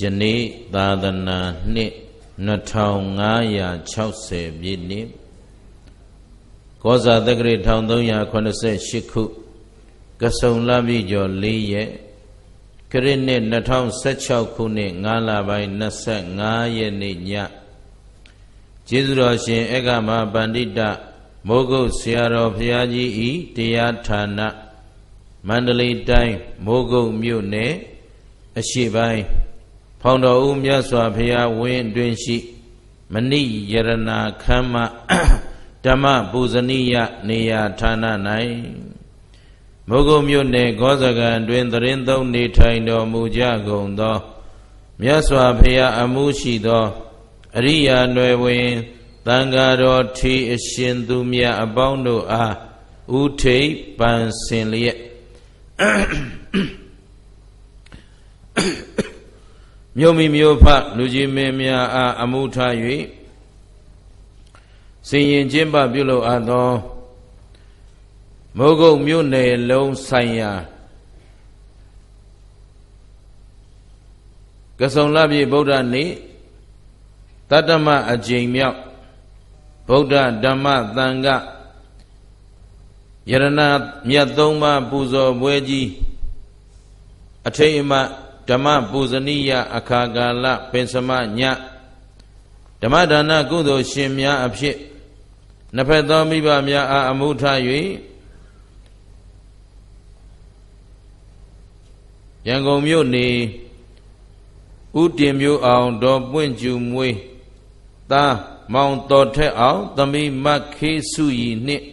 ယနေ့သာသနာနှစ်2560ပြည့်နှစ်ကောဇာတက္ကရာ1388ခုကစုံလပြည့်ကျော်4ရက်ခရစ်နှစ်2016ခုနှစ်5လပိုင်း25ရက်နေ့ညကျေးဇူးတော်ရှင်ဧကမပန္တိတမိုးကုတ်ဆရာတော်ဘုရားကြီးဤတရားဌာနမန္တလေးတိုင်းမိုးကုတ်မြို့နယ်အရှေ့ပိုင်းဖောင်တော်ဦးမြတ်စွာဘုရားဝင်းအတွင်းရှိမဏိယရဏခမ်းမဓမ္မပူဇနီယနေရာဌာန၌မိုးကုတ်မြို့နယ်ဂောဇကံတွင်သရင်သုံးနေထိုင်တော်မူကြကုန်သောမြတ်စွာဘုရားအမှုရှိသောအရိယာနွယ်ဝင်သံဃာတော်ထီအရှင်သူမြတ်အပေါင်းတို့အားဥထိပ်ပန်ဆင်လျက်မြို့မိမြို့ဖလူကြီးမင်းများအားအမှုထား၍စင်ရင်ကျင်းပပြုလုပ်အပ်သောမိုးကုတ်မြို့နယ်လုံးဆိုင်ရာကစုံလပြည့်ဗုဒ္ဓနေ့တတ္တမအကြိမ်မြောက်ဗုဒ္ဓဓမ္မသံဃယရဏမြတ်သုံးပါးပူဇော်ပွဲကြီးအထိတ်အမှဓမ္မပူဇနီယအခါကာလပင်စမညဓမ္မဒါနကုသိုလ်ရှင်များအဖြစ်နှစ်ဖက်သောမိဘများအားအမှုထား၍ရန်ကုန်မြို့နေဥတင်မျိုးအောင်ဒေါ်ပွင့်ကျူမွေးသားမောင်တော်ထက်အောင်သမီးမခေစုရီနှင့်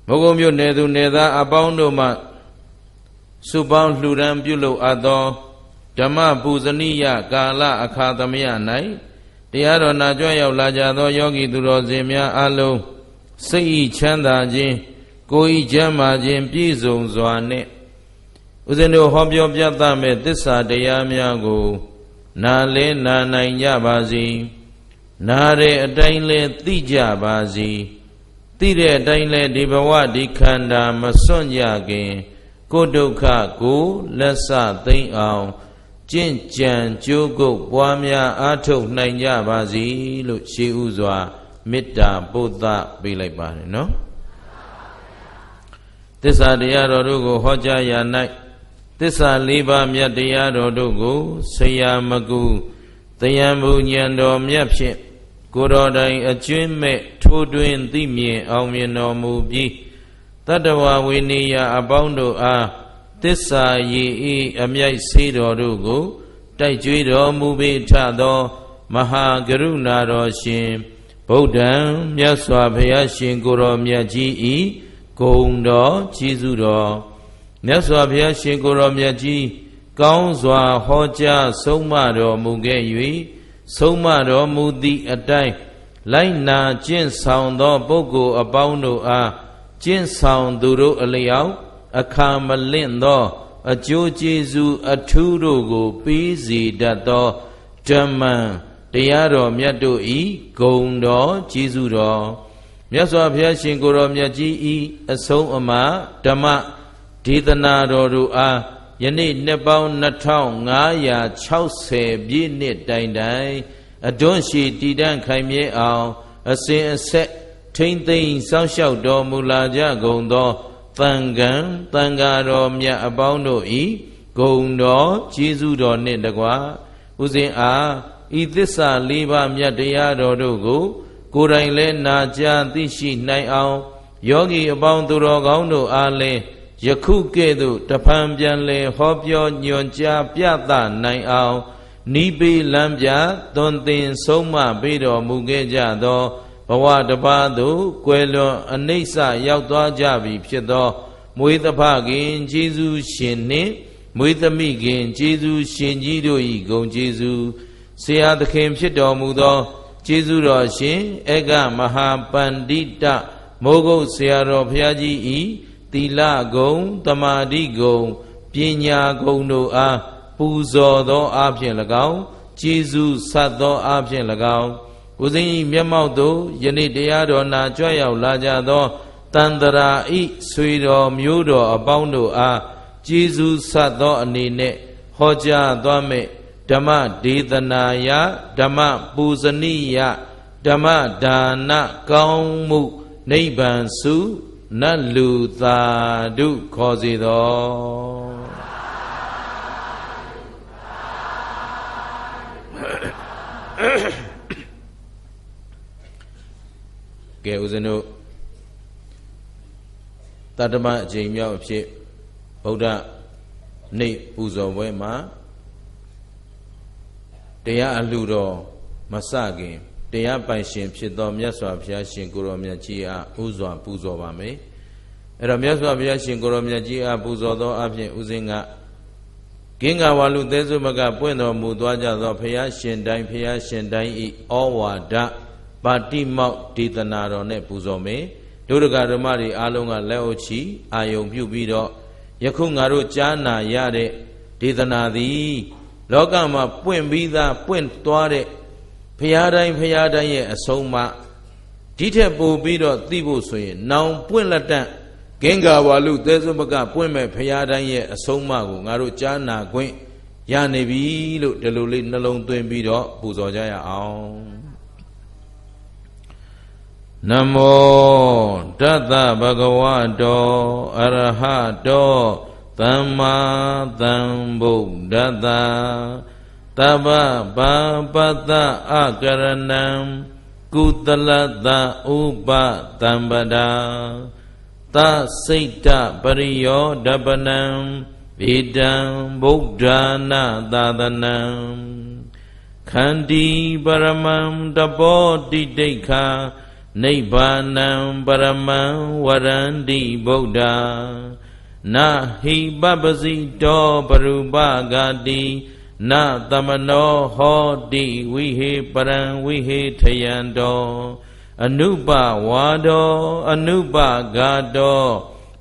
မိုးကုတ်မြို့နယ်သူနယ်သားအပေါင်းတို့မှစုပေါင်းလှူဒန်းပြုလုပ်အပ်သောဓမ္မပူဇနီယကာလအခါသမယ၌တရားတော်နာကြွရောက်လာကြသောယောဂီသူတော်စင်များအလုံးစိတ်ဤချမ်းသာခြင်းကိုယ်ဤကျမ်းမာခြင်းပြည့်စုံစွာနှင့်ဥစဉ်တို့ဟောပြောပြသမဲ့သစ္စာတရားများကိုနာလဲနာနိုင်ကြပါစေနာတဲ့အတိုင်းလဲသိကြပါစေသိတဲ့အတိုင်းလဲဒီဘဝဒီခန္ဓာမစွန့်ကြခင်ကိုယ်ဒုက္ခကိုလက်စသိမ့်အောင်ကျင့်ကြံကြိုးကုပ်ပွားများအားထုတ်နိုင်ကြပါစေလို့ရှေးဥစွာမေတ္တာပို့သပေးလိုက်ပါတယ်နော်သစ္စာတရားတော်တို့ကိုဟောကြားရာ၌သစ္စာ၄ပါးမြတ်တရားတော်တို့ကိုဆရာမကူတယံဘူဉဏ်တော်မြတ်ဖြင့်ကိုယ်တော်တိုင်အကျွင့်မဲ့ထိုးတွင်သိမြင်အောင်မြင်တော်မူပြီးတတ္တဝဝိနည်းအပေါင်းတို့အားသစ္စာရည်ဤအမြိုက်ဆေးတော်တို့ကိုတိုက်ကြွေးတော်မူပေထသောမဟာကရုဏာတော်ရှင်ဗုဒ္ဓံမြတ်စွာဘုရားရှင်ကိုယ်တော်မြတ်ကြီးဤဂုဏ်တော်ကျေးဇူးတော်မြတ်စွာဘုရားရှင်ကိုယ်တော်မြတ်ကြီးကောင်းစွာဟောကြားဆုံးမတော်မူခဲ့၍ဆုံးမတော်မူသည့်အတိုင်းလိုက်နာကျင့်ဆောင်သောပုဂ္ဂိုလ်အပေါင်းတို့အားကျင့်ဆောင်သူတို့အလျောက်အခါမလင့်သောအကျိုးကျေးဇူးအထူးတို့ကိုပေးစေတတ်သောဓမ္မတရားတော်မြတ်တို့ဤဂုဏ်တော်ကျေးဇူးတော်မြတ်စွာဘုရားရှင်ကိုယ်တော်မြတ်ကြီးဤအဆုံးအမဓမ္မဒေသနာတော်တို့အားယနေ့နှစ်ပေါင်း2560ပြည့်နှစ်တိုင်တိုင်အတွန်းရှိတည်တံ့ခိုင်မြဲအောင်အစဉ်အဆက်ထိမ့်သိမ့်စောင့်ရှောက်တော်မူလာကြကုန်သောသံဃံသံဃာတော်မြတ်အပေါင်းတို့ဤဂုဏ်တော်ကျေးဇူးတော်နှင့်တကားဥစဉ်အားဤသစ္စာ၄ပါးမြတ်တရားတော်တို့ကိုကိုယ်တိုင်လည်းနာကြားသိရှိနိုင်အောင်ယောဂီအပေါင်းသူတော်ကောင်းတို့အားလည်းယခုကဲ့သို့တဖန်ပြန်လဲဟောပြောညွှန်ကြားပြသနိုင်အောင်နိဗ္ဗေလမ်းပြသွန်သင်ဆုံးမပေးတော်မူခဲ့ကြသောဘဝတစ်ပါးသို့ကွယ်လွန်အနိစ္စရောက်သွားကြပြီဖြစ်သောမွေးသဖခင်ကျေးဇူးရှင်နှင့်မွေးသမိခင်ကျေးဇူးရှင်ကြီးတို့၏ဂုဏ်ကျေးဇူးဆရာသခင်ဖြစ်တော်မူသောကျေးဇူးတော်ရှင်ဧကမဟာပန္တိတမိုးကုတ်ဆရာတော်ဘုရားကြီး၏သီလဂုဏ်သမာဓိဂုဏ်ပညာဂုဏ်တို့အားပူဇော်သောအားဖြင့်၎င်းကျေးဇူးဆက်သောအားဖြင့်၎င်းကိုယ်စိန်မျက်မှောက်သို့ယနေ့တရားတော်နာကြွရောက်လာကြသောတန်တရာဤဆွေတော်မျိုးတော်အပေါင်းတို့အားကျေးဇူးဆက်သောအနေနဲ့ဟောကြားသွားမဲ့ ဓမ္မဒေသနာယဓမ္မပူဇနိယဓမ္မဒါနကောင်းမှုနိဗ္ဗာန်စုနတ်လူသာဓုခေါ်စေသောကဲဦးဇင်းတို့တတ္တမအချိန်မြောက်အဖြစ်ဗုဒ္ဓနေ့ပူဇော်ပွဲမှာတရားအလှတော်မစခင်တရားပိုင်ရှင်ဖြစ်သောမြတ်စွာဘုရားရှင်ကိုရောမြတ်ကြီးအားဥစွာပူဇော်ပါမယ်အဲ့တော့မြတ်စွာဘုရားရှင်ကိုရောမြတ်ကြီးအားပူဇော်သောအဖြစ်ဦးဇင်းကကင်္ဂဝါလူသဲစုမကပွင့်တော်မူသွားကြသောဘုရားရှင်တိုင်းဤဩဝါဒပါတိမောက်ဒေသနာတော်နဲ့ပူဇော်မယ်ဒုဒကဓမ္မတွေအားလုံးကလက်အုပ်ချီအာယုံပြုပြီးတော့ယခုငါတို့ကြားနာရတဲ့ဒေသနာသည်လောကမှာပွင့်ပြီးသားပွင့်သွားတဲ့ဘုရားတိုင်းရဲ့အဆုံးအမဒီထက်ပိုပြီးတော့သိဖို့ဆိုရင်နောင်ပွင့်လက်တန့်ကင်္ဂဝါလူသဲစုမကပွင့်မဲ့ဘုရားတိုင်းရဲ့အဆုံးအမကိုငါတို့ကြားနာခွင့်ရနေပြီလို့ဒီလိုလေးနှလုံးသွင်းပြီးတော့ပူဇော်ကြရအောင်နမောတတဗုဒ္ဓဝါတောအရဟတောသမ္မာသမ္ဗုဒ္ဓတ္တတဗ္ဗဗပတ္တအကရဏံကုသလတ္တဥပတံပဒာသစိတ်တပရိယောဓပနံဣဒံဗုဒ္ဓနာသာသနံခန္တီပရမံတပောတိတိခာနိဗ္ဗာနံပရမံဝရန္တိဗုဒ္ဓနာဟိပပစီတောပရုပဂာတိနာသမနောဟောတိဝိဟေပရံဝိဟေထယံတောအနုပဝါဒောအနုပဂါတော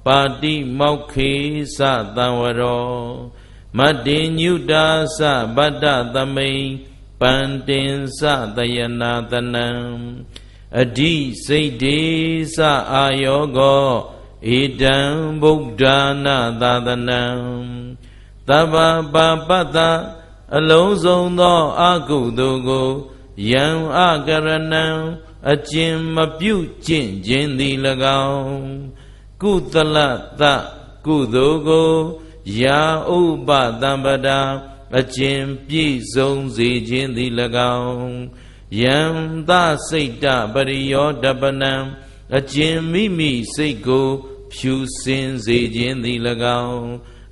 ပါတိမောက္ခေသသံဝရောမတ္တိညုတာသဗတ္တသမိန်ပန္တင်သတယနာတနံအဓိစိတ်ဒေသအာယောကောဣဒံဗုဒ္ဓနာသာသနံသဗ္ဗပပတ္တအလုံးစုံသောအကုသိုလ်ကိုယံအကရဏံအကျင့်မပြုကျင့်ခြင်းသည်၎င်းကုသလတ္တကုသိုလ်ကိုယာဥပတံပဒာအကျင့်ပြည့်စုံစေခြင်းသည်၎င်းယံသစိတ်တပရိယောဓပနံအကျင့်မိမိစိတ်ကိုဖြူစင်စေခြင်းသည်၎င်း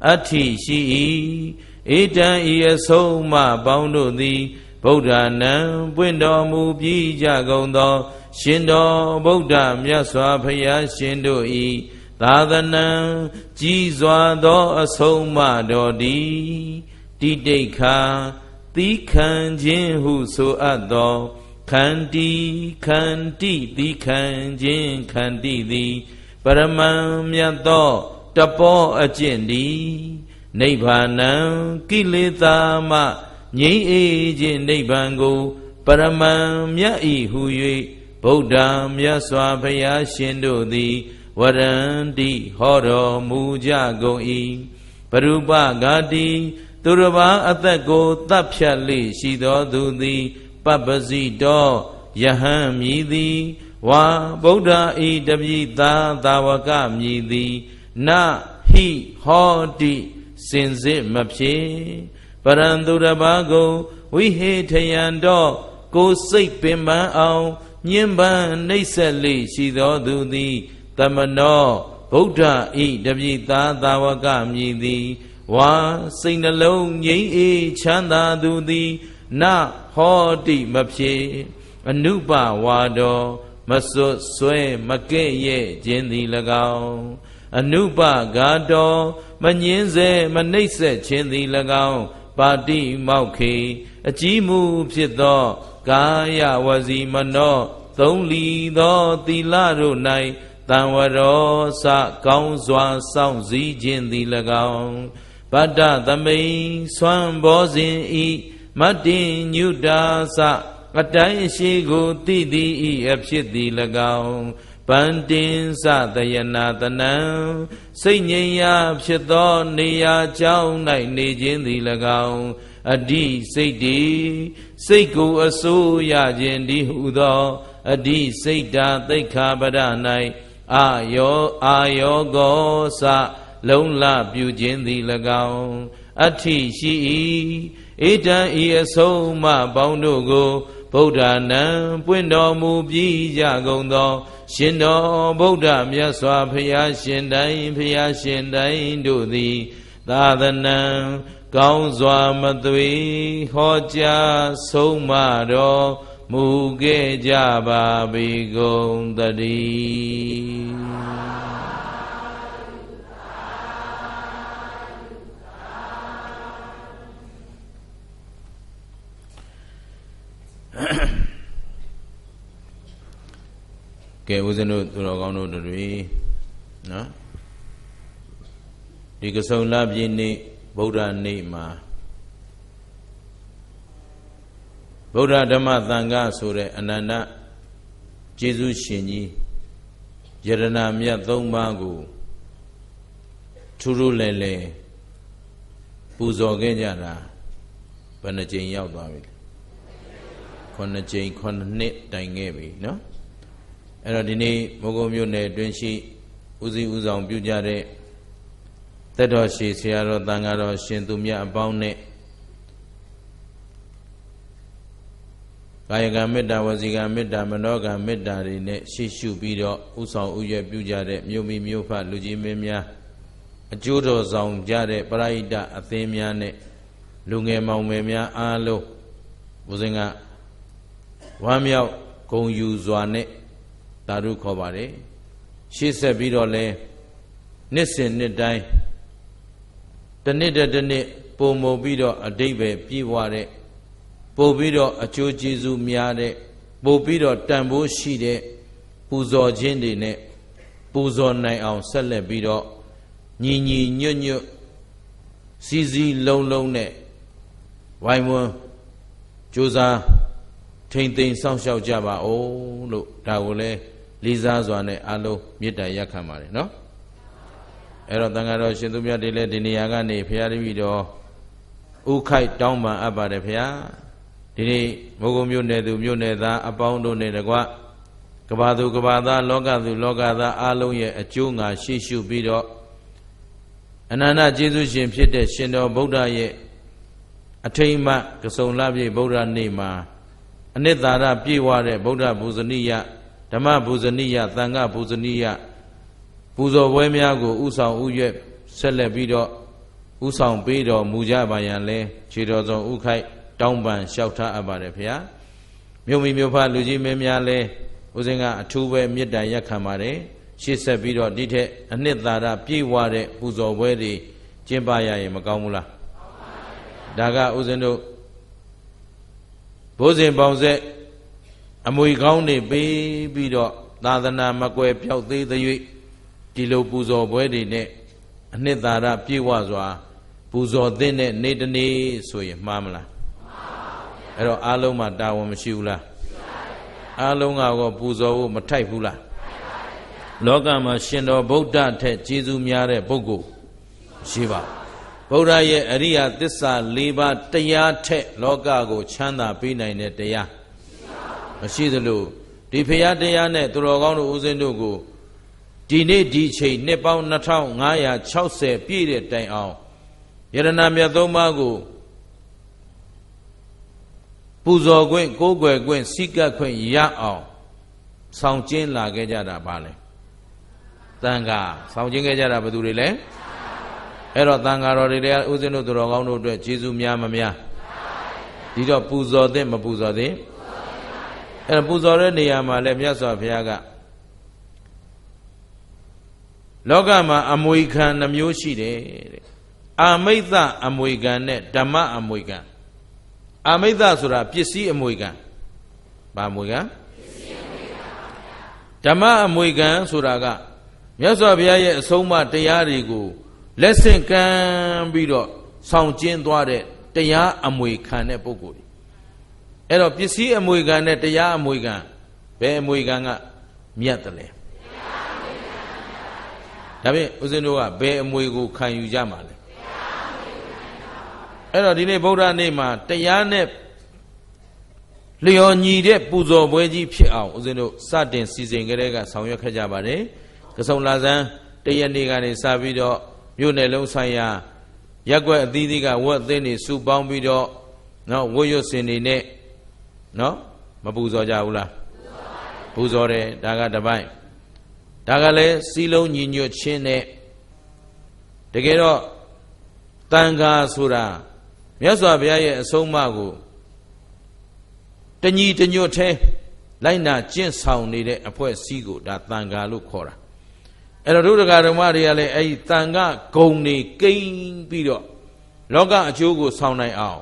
အဋ္ဌိရှိ၏ဣတံဤအဆုံးအမပေါင်းတို့သည်ဗုဒ္ဓနံပွင့်တော်မူပြီးကြကုန်သောရှင်တော်ဗုဒ္ဓမြတ်စွာဘုရားရှင်တို့၏သာသနံကြီးစွာသောအဆုံးအမတော်သည်တိတိခာသီးခံခြင်းဟုဆိုအပ်သောခန္တီခန္တိသီးခံခြင်းခန္တိသည်ပရမံမြတ်သောတပောအကျင့်သည်နိဗ္ဗာနံကိလေသာမှငြိမ်းအေးခြင်းနိဗ္ဗာန်ကိုပရမံမြတ်ဤဟု၍ဗုဒ္ဓမြတ်စွာဘုရားရှင်တို့သည်ဝရန္တိဟောတော်မူကြကုန်၏ပရုပဂာတိသူတစ်ပါးအသက်ကိုတတ်ဖြတ်လေရှိသောသူသည်ပပ္ပစီတောယဟန်မြည်သည်ဝါဗုဒ္ဓဤတပိသာဝကမြည်သည်နဟိဟောတိစင်စစ်မဖြစ်ပရံသူတစ်ပါးကိုဝိဟေထယံတောကိုစိတ်ပင်ပန်းအောင်ညှဉ်းပန်းနှိပ်စက်လေရှိသောသူသည်သမနောဗုဒ္ဓဤတပိသာဝကမြည်သည်ဝါစိတ်နှလုံးငြိမ်းအေးချမ်းသာသူသည်နဟောတိမဖြစ်အနုပဝါဒောမစွတ်ဆွဲမကဲ့ရဲ့ခြင်းသည်၎င်းအနုပဂါတောမငင်းစေမနှိပ်စက်ခြင်းသည်၎င်းပါတိမောက္ခေအကြီးမှုဖြစ်သောကာယဝစီမနောသုံးလီသောသီလတို့၌တံဝရောစကောင်းစွာစောင့်စည်းခြင်းသည်၎င်းဗတ္တသမိန်ဆွမ်းဘောဇင်ဤမတ္တိညုတာစအတိုင်းရှိကိုတိတိဤအဖြစ်သည်၎င်းပန္တင်စတယနာတနံစိတ်ငြိမ်ရာဖြစ်သောနေရာကြောင်း၌နေခြင်းသည်၎င်း အဓိစိတ်တိစိတ်ကိုအစိုးရခြင်းဒီဟုသောအဓိစိတ်တာသိက္ခာပဒ၌အာယောကောစလုံးလပြုခြင်းသည်၎င်းအဋ္ဌိရှိ၏ဣတံဤအဆုံးမပေါင်းတို့ကိုဗုဒ္ဓနာပွင့်တော်မူပြီးကြကုန်သောရှင်တော်ဗုဒ္ဓမြတ်စွာဘုရားရှင်တိုင်းတို့သည်သာသနာကောင်းစွာမသွေဟောကြားဆုံးမတော်မူခဲ့ကြပါပေကုန်သတည်းကဲဦးဇင်းတို့သူတော်ကောင်းတို့တွေနော်ဒီကဆုံလပြည့်နေ့ဗုဒ္ဓနေ့မှာဗုဒ္ဓဓမ္မသံဃာဆိုတဲ့အနန္တကျေးဇူးရှင်ကြီးယရဏမြတ်၃ပါးကိုထူးထူးလဲလဲပူဇော်ခဲ့ကြတာဘယ်နှကြိမ်ရောက်သွားပြီလဲ9ကြိမ်9နှစ်တိုင်ခဲ့ပြီနော်အဲ့တော့ဒီနေ့မိုးကုတ်မြို့နယ်အတွင်းရှိဦးစီးဦးဆောင်ပြုကြတဲ့သက်တော်ရှိဆရာတော်သံဃာတော်ရှင်သူမြတ်အပေါင်းနဲ့ကာယကံမေတ္တာဝစီကံမေတ္တာမနောကံမေတ္တာတွေနဲ့ရှိရှုပြီးတော့ဥဆောင်ဥရွယ်ပြုကြတဲ့မြို့မိမြို့ဖလူကြီးမင်းများအကျိုးတော်ဆောင်ကြတဲ့ပရိဒတ်အသင်းများနဲ့လူငယ်မောင်မယ်များအားလုံးဘုရင်ကဝမ်းမြောက်ဂုဏ်ယူစွာနဲ့သာဓုခေါ်ပါတယ်ရှေ့ဆက်ပြီးတော့လဲနှစ်စဉ်နှစ်တိုင်းတစ်နှစ်တစ်နှစ်ပုံမပြီးတော့အတိတ်ပဲပြည့်ဝတဲ့ပို့ပြီးတော့အကျိုးကျေးဇူးများတဲ့ပို့ပြီးတော့တန်ဖိုးရှိတဲ့ပူဇော်ခြင်းတွေနဲ့ပူဇော်နိုင်အောင်ဆက်လက်ပြီးတော့ညီညီညွတ်ညွတ်စီစီလုံးလုံးနဲ့ဝိုင်းဝန်းကြိုးစားထိမ့်သိမ်းစောင့်ရှောက်ကြပါဦးလို့ဒါကိုလည်းလေးစားစွာနဲ့အလုံးမေတ္တာရက်ခံပါတယ်နော်အဲ့တော့သံဃာတော်ရှင်သူမြတ်တွေလည်းဒီနေရာကနေဘုရားတပည့်တော်ဥခိုက်တောင်းပန်အပ်ပါတယ်ဘုရားဒီနေ့မိုးကုတ်မြို့နယ်သူမြို့နယ်သားအပေါင်းတို့နဲ့တကွကဘာသူကဘာသားလောကသူလောကသားအလုံးရဲ့အကျိုးငါရှိရှုပြီးတော့အနန္တကျေးဇူးရှင်ဖြစ်တဲ့ရှင်တော်ဗုဒ္ဓရဲ့အထိမ်းအမှတ်ကဆုံလပြည့်ဗုဒ္ဓနေ့မှာအနှစ်သာရပြည့်ဝတဲ့ဗုဒ္ဓဘူဇနိယဓမ္မဘူဇနိယသံဃဘူဇနိယပူဇော်ပွဲများကိုဥဆောင်ဥရွက်ဆက်လက်ပြီးတော့ဥဆောင်ပေးတော်မူကြပါရန်လဲခြေတော်ဆောင်ဥခိုက်တောင်းပန်လျှောက်ထားအပ်ပါတယ်ဖေဟာမြို့မိမြို့ဖလူကြီးမင်းများလဲဦးဇင်းကအထူးပဲမေတ္တာရက်ခံပါတယ်ရှေ့ဆက်ပြီးတော့ဒီထက်အနှစ်သာရပြည့်ဝတဲ့ပူဇော်ပွဲတွေကျင်းပရရင်မကောင်းဘူးလားဒါကဦးဇင်းတို့ဘိုးစဉ်ပေါင်းဆက်အမွေကောင်းတွေပေးပြီးတော့သာသနာမကွယ်ပျောက်သေးသည်ဒီလိုပူဇော်ပွဲတွေနဲ့အနှစ်သာရပြည့်ဝစွာပူဇော်သင့်တဲ့နေ့တစ်နေ့ဆိုရင်မှားမလားအဲ့တော့အားလုံးမှာတာဝန်မရှိဘူးလားအားလုံးကတော့ပူဇော်ဖို့မထိုက်ဘူးလားလောကမှာရှင်တော်ဗုဒ္ဓထက်ကျေးဇူးများတဲ့ပုဂ္ဂိုလ်ရှိပါဗုဒ္ဓရဲ့အရိယသစ္စာ၄ပါးတရားထက်လောကကိုချမ်းသာပေးနိုင်တဲ့တရားမရှိသလိုဒီဖရာတရားနဲ့သူတော်ကောင်းတို့ဦးဇင်းတို့ကိုဒီနေ့ဒီချိန်နှစ်ပေါင်း2560ပြည့်တဲ့တိုင်အောင်ယရဏမြတ်သုံးပါးကိုပူဇော်ခွင့်ကိုးကွယ်ခွင့်စိကပ်ခွင့်ရအောင်ဆောင်ကျင်းလာခဲ့ကြတာပါလေသံဃာဆောင်ကျင်းခဲ့ကြတာဘယ်သူတွေလဲအဲ့တော့သံဃာတော်တွေလည်းဦးဇင်းတို့သူတော်ကောင်းတို့အတွက်ကျေးဇူးများမများဒီတော့ပူဇော်သင့်မပူဇော်သင့်အဲ့ပူဇော်တဲ့နေရာမှာလည်းမြတ်စွာဘုရားကလောကမှာအမွေခံနှမျိုးရှိတယ်တဲ့အာမိတ်သအမွေခံနဲ့ဓမ္မအမွေခံအာမိတ်သဆိုတာပစ္စည်းအမွေခံဘာအမွေခံဓမ္မအမွေခံဆိုတာကမြတ်စွာဘုရားရဲ့အဆုံးအမတရားတွေကိုလက်ဆင့်ကမ်းပြီးတော့ဆောင်ကျင်းသွားတဲ့တရားအမွေခံတဲ့ပုဂ္ဂိုလ်တွေအဲ့တော့ပစ္စည်းအမွေခံနဲ့တရားအမွေခံဘယ်အမွေခံကမြတ်တယ်လဲဒါဖြင့်ဦးဇင်းတို့ကဘယ်အမွေကိုခံယူကြမှာလဲ အဲ့တော့ဒီနေ့ဗုဒ္ဓနေ့မှာတရားနဲ့လျော်ညီတဲ့ပူဇော်ပွဲကြီးဖြစ်အောင်ဦးဇင်းတို့စတင်စီစဉ်ကြတဲ့ကဆောင်ရွက်ခဲ့ကြပါတယ်ကဆုံလာဇန်တရက်နေ့ကနေစပြီးတော့မြို့နယ်လုံးဆိုင်ရာရက်ွက်အသီးသီးကဝတ်အသင်းတွေစုပေါင်းပြီးတော့နော်ဝတ်ရွတ်စင်တွေနဲ့နော်မပူဇော်ကြဘူးလားပူဇော်တယ်ဒါကတပိုင်းဒါကလည်းစီလုံးညီညွတ်ခြင်းနဲ့တကယ်တော့တန်ခါဆိုတာမြတ်စွာဘုရားရဲ့အဆုံးအမကိုတညီတညွတ်သေးလိုက်နာကျင့်ဆောင်နေတဲ့အဖွဲ့အစည်းကိုဒါတန်ခါလို့ခေါ်တာအဲ့တော့ဒုဒကာဓမ္မတွေကလည်းအဲ့ဒီတန်ခါဂုံတွေကိန်းပြီးတော့လောကအကျိုးကိုဆောင်နိုင်အောင်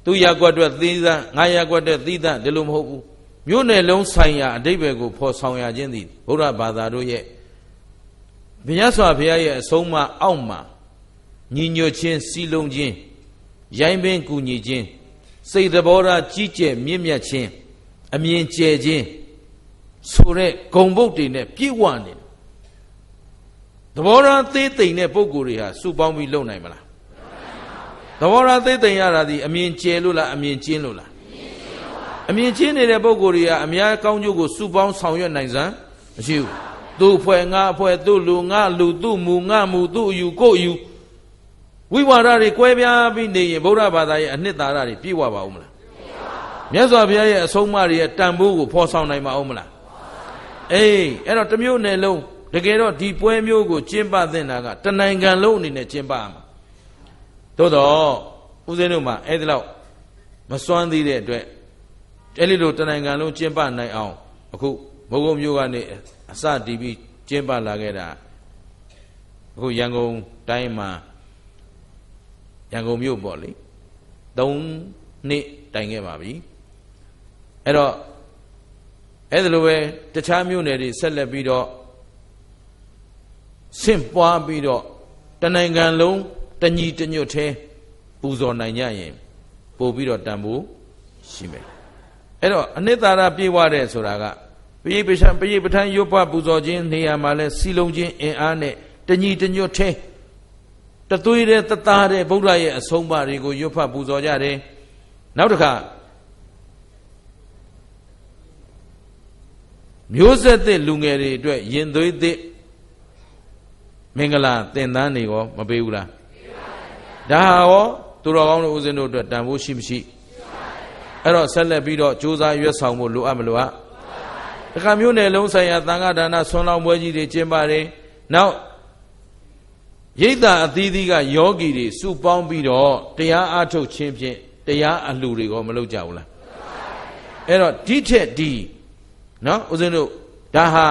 သူရက်ွက်အတွက်သီးသန့်ငါရက်ွက်အတွက်သီးသန့်ဒီလိုမဟုတ်ဘူးမြို့နယ်လုံးဆိုင်ရာအဓိပ္ပာယ်ကိုဖော်ဆောင်ရခြင်းသည်ဗုဒ္ဓဘာသာတို့ရဲ့မြတ်စွာဘုရားရဲ့အဆုံးအမအောက်မှာညီညွတ်ခြင်းစီလုံးခြင်းရိုင်းပင်ကူညီခြင်းစိတ်သဘောထားကြီးကျယ်မြင့်မြတ်ခြင်းအမြင်ကျယ်ခြင်းဆိုတဲ့ဂုဏ်ဘုတ်တွေနဲ့ပြည့်ဝနေသဘောထားသေးသိမ်တဲ့ပုဂ္ဂိုလ်တွေဟာစုပေါင်းပြီးလုပ်နိုင်မလားသဘောထားသေးသိမ်ရတာဒီအမြင်ကျယ်လို့လားအမြင်ကျင်းလို့လားအမြင်ကျင်းနေတဲ့ပုဂ္ဂိုလ်တွေကအများကောင်းကျိုးကိုစုပေါင်းဆောင်ရွက်နိုင်စမ်းမရှိဘူးသူ့ဖွဲ့ငါဖွဲ့သူ့လူငါလူသူ့မူငါမူသူ့အယူကို့အယူဝိဝါဒတွေကွဲပြားပြီးနေရင်ဗုဒ္ဓဘာသာရဲ့အနှစ်သာရတွေပြည့်ဝပါဦးမလားမြတ်စွာဘုရားရဲ့အဆုံးအမတွေရဲ့တန်ဖိုးကိုဖော်ဆောင်နိုင်ပါဦးမလားအေးအဲ့တော့တစ်မျိုးနယ်လုံးတကယ်တော့ဒီပွဲမျိုးကိုကျင်းပသင့်တာကတနိုင်ငံလုံးအနေနဲ့ကျင်းပရမှာသို့တော့ဦးဇင်းတို့မှာအဲ့ဒီလောက်မစွမ်းသေးတဲ့အတွက်အဲ့ဒီလိုတနိုင်ငံလုံးကျင်းပနိုင်အောင်အခုမုံကုတ်မျိုးကနေအစတည်ပြီးကျင်းပလာခဲ့တာအခုရန်ကုန်တိုင်းမှာရန်ကုန်မြို့ပေါ့လေ3နှစ်တိုင်ခဲ့ပါပြီအဲ့တော့အဲ့ဒါလိုပဲတခြားမြို့နယ်တွေဆက်လက်ပြီးတော့ဆင့်ပွားပြီးတော့တနိုင်ငံလုံးတညီတညွတ်သေးပူဇော်နိုင်ကြရင်ပို့ပြီးတော့တန်ဖို့ရှိမယ်အဲ့တော့အနှစ်သာရပြေဝတဲ့ဆိုတာကပရိပဋ္ဌာန်ရွတ်ဖပူဇော်ခြင်းနေရာမှာလဲစီလုံးခြင်းအင်အားနဲ့တညီတညွတ်သေးတသွေးတဲ့တသားတဲ့ဗုဒ္ဓရဲ့အဆုံးအမတွေကိုရွတ်ဖပူဇော်ကြတယ်နောက်တစ်ခါမျိုးဆက်သစ်လူငယ်တွေအတွက်ရင်သွေးသစ်မင်္ဂလာသင်္သန်းတွေရောမပေးဘူးလားဒါရောသူတော်ကောင်းတို့ဦးဇင်းတို့အတွက်တန်ဖိုးရှိမရှိအဲ့တော့ဆက်လက်ပြီးတော့ကြိုးစားရွတ်ဆောင်ဖို့လိုအပ်မလိုအပ်တခါမျိုးနယ်လုံးဆိုင်ရာသံဃာဒါနဆွမ်းလောင်းပွဲကြီးတွေကျင်းပတယ်နောက်ရိတ်တာအသီးသီးကယောဂီတွေစုပေါင်းပြီးတော့တရားအားထုတ်ခြင်းဖြင့်တရားအလှူတွေရောမလုပ်ကြဘူးလားအဲ့တော့ဒီထက်ဒီနော်ဦးဇင်းတို့ဒါဟာ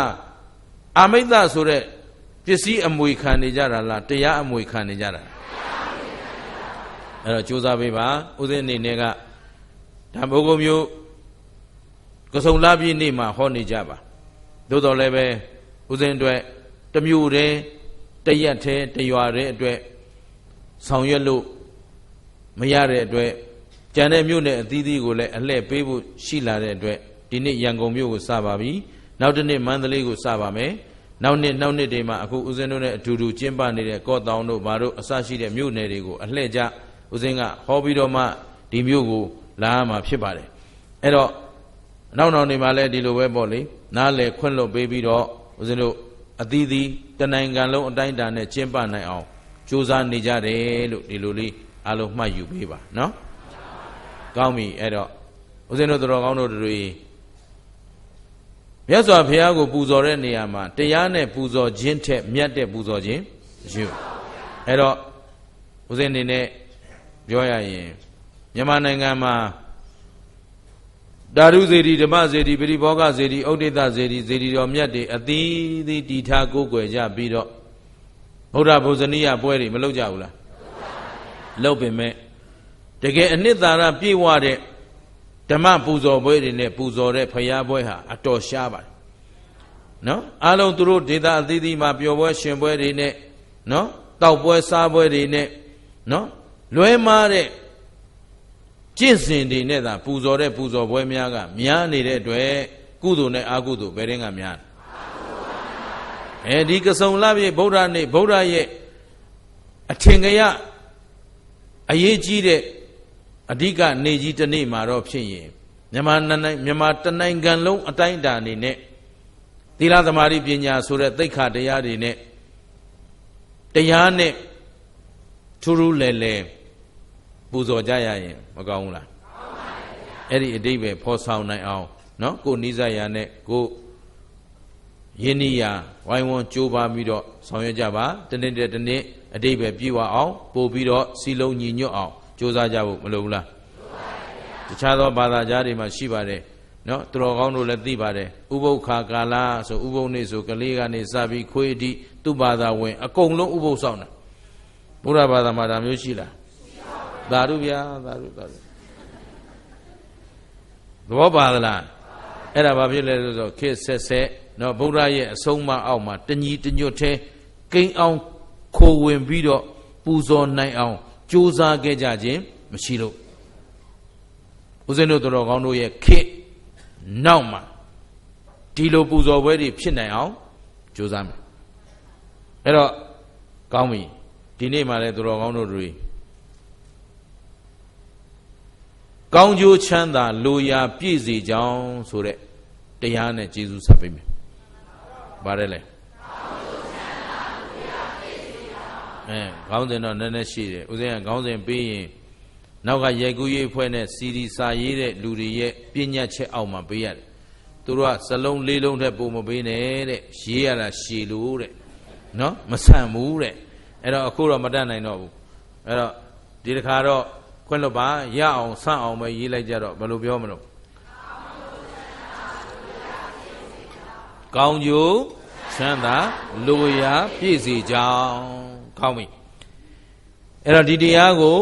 အာမိတ္တဆိုတဲ့ပစ္စည်းအမွေခံနေကြတာလားတရားအမွေခံနေကြတာအဲ့တော့ကြိုးစားပေးပါဦးဇင်းအနေနဲ့ကဒါဘုဂုံမျိုးကဆုံလပြည့်နေ့မှာဟောနေကြပါသို့တော်လည်းပဲဦးဇင်းအတွက်တမျိုးတည်းတရက်တည်းတရွာတည်းအတွက်ဆောင်ရွက်လို့မရတဲ့အတွက်ကျန်တဲ့မြို့နယ်အသီးသီးကိုလည်းအလှည့်ပေးဖို့ရှိလာတဲ့အတွက်ဒီနေ့ရန်ကုန်မြို့ကိုစပါပြီနောက်တစ်နေ့မန္တလေးကိုစပါမယ်နောက်နှစ်တွေမှာအခုဦးဇင်းတို့နဲ့အတူတူကျင်းပနေတဲ့ကော့တောင်တို့ဘာတို့အစရှိတဲ့မြို့နယ်တွေကိုအလှည့်ကျဦးဇင်းကဟောပြီးတော့မှဒီမြို့ကိုလာမှာဖြစ်ပါတယ်အဲ့တော့နောက်နေမှာလည်းဒီလိုပဲပေါ့လေနားလေခွင့်လွတ်ပေးပြီးတော့ဦးဇင်းတို့အသီးသီးတနိုင်ငံလုံးအတိုင်းအတာနဲ့ကျင်းပနိုင်အောင်ကြိုးစားနေကြတယ်လို့ဒီလိုလေးအားလုံးမှတ်ယူပေးပါနော်ကောင်းပြီအဲ့တော့ဦးဇင်းတို့တော်ကောင်းတို့တွေမြတ်စွာဘုရားကိုပူဇော်တဲ့နေရာမှာတရားနဲ့ပူဇော်ခြင်းထက်မြတ်တဲ့ပူဇော်ခြင်းမရှိဘူးအဲ့တော့ဦးဇင်းအနေနဲ့ပြောရရင်မြန်မာနိုင်ငံမှာဓာတုစေတီဓမ္မစေတီပရိဘောဂစေတီဥဒိတစေတီစေတီတော်မြတ်တွေအသီးသီးတည်ထားကိုးကွယ်ကြပြီးတော့ဗုဒ္ဓဘုဇနီယပွဲတွေမလုပ်ကြဘူးလားလုပ်ပေမဲ့တကယ်အနှစ်သာရပြည့်ဝတဲ့ဓမ္မပူဇော်ပွဲတွေနဲ့ပူဇော်တဲ့ဖရာပွဲဟာအတော်ရှားပါတယ်နော်အားလုံးသူတို့ဒေသအသီးသီးမှာပျော်ပွဲရှင်ပွဲတွေနဲ့နော်တောက်ပွဲစားပွဲတွေနဲ့နော်လွဲမားတဲ့ကျင့်စဉ်တွေနဲ့သာပူဇော်တဲ့ပူဇော်ပွဲများကများနေတဲ့အတွက်ကုသိုလ်နဲ့အကုသိုလ်ဘယ်ရင်ကများအဲဒီကဆုံလပြည့်ဗုဒ္ဓနေ့ဗုဒ္ဓရဲ့အထင်ကရ အရေးကြီးတဲ့အဓိကနေကြီးတစ်နေ့မှာတော့ဖြစ်ရင်မြန်မာတနိုင်ငံလုံးအတိုင်းအတာအနေနဲ့သီလသမာဓိပညာဆိုတဲ့သိက္ခာတရားတွေနဲ့တရားနဲ့ထူးထူးလဲလဲပူဇော်ကြရရင်မကောင်းဘူးလားအဲ့ဒီအတိတ်ပဲဖော်ဆောင်နိုင်အောင်နော်ကိုနိစ္စရာနဲ့ကိုယင်းနိယာဝိုင်းဝန်းကြိုးပမ်းပြီးတော့ဆောင်ရွက်ကြပါတနေ့တနေ့အတိတ်ပဲပြည့်ဝအောင်ပို့ပြီးတော့စီလုံးညီညွတ်အောင်ကြိုးစားကြဖို့မလိုဘူးလားတခြားသောဘာသာကြားတွေမှာရှိပါတယ်နော်သူတော်ကောင်းတို့လည်းသိပါတယ်ဥပုခ္ခာကာလဆိုဥပုနေ့ဆိုကလေးကနေစပြီးခွေးအထိသူ့ဘာသာဝင်အကုန်လုံးဥပုဆောင်တာဘုရားဘာသာမှာဒါမျိုးရှိလားသာဓုဗျာသာဓုသဘောပါသလားအဲ့ဒါဘာဖြစ်လဲဆိုတော့ခေတ်ဆက်ဆက်နော်ဘုရားရဲ့အဆုံးအမအောက်မှာတညီတညွတ်သေးကိန်းအောင်ခိုးဝင်ပြီးတော့ပူဇော်နိုင်အောင်ကြိုးစားခဲ့ကြခြင်းမရှိလို့ဦးဇင်းတို့တော်ကောင်းတို့ရဲ့ခေတ်နောက်မှာဒီလိုပူဇော်ပွဲတွေဖြစ်နိုင်အောင်ကြိုးစားမယ်အဲ့တော့ကောင်းပြီဒီနေ့မှလည်းတော်ကောင်းတို့တွေကောင်းကျိုးချမ်းသာလိုရာပြည့်စေကြောင်းဆိုတဲ့တရားနဲ့ကျေးဇူးဆက်ပေးမယ်ပါတယ်လေခေါင်းစဉ်တော့နည်းနည်းရှိတယ်ဦးဇင်းကခေါင်းစဉ်ပေးရင်နောက်ကရိုက်ကူးရေးအဖွဲ့နဲ့စီဒီစာရေးတဲ့လူတွေရဲ့ပြညတ်ချက်အောက်မှာပေးရတယ်သူတို့ကစလုံးလေးလုံးထက်ပိုမပေးနဲ့တဲ့ရေးရတာရှည်လို့တဲ့နော်မဆန့်ဘူးတဲ့အဲ့တော့အခုတော့မတတ်နိုင်တော့ဘူးအဲ့တော့ဒီတစ်ခါတော့ခွင့်လွတ်ပါရအောင်ဆန့်အောင်ပဲရေးလိုက်ကြတော့ဘယ်လိုပြောမလို့ကောင်းကျိုးချမ်းသာလိုရာပြည့်စေကြောင်းကောင်းပြီအဲ့တော့ဒီတရားကို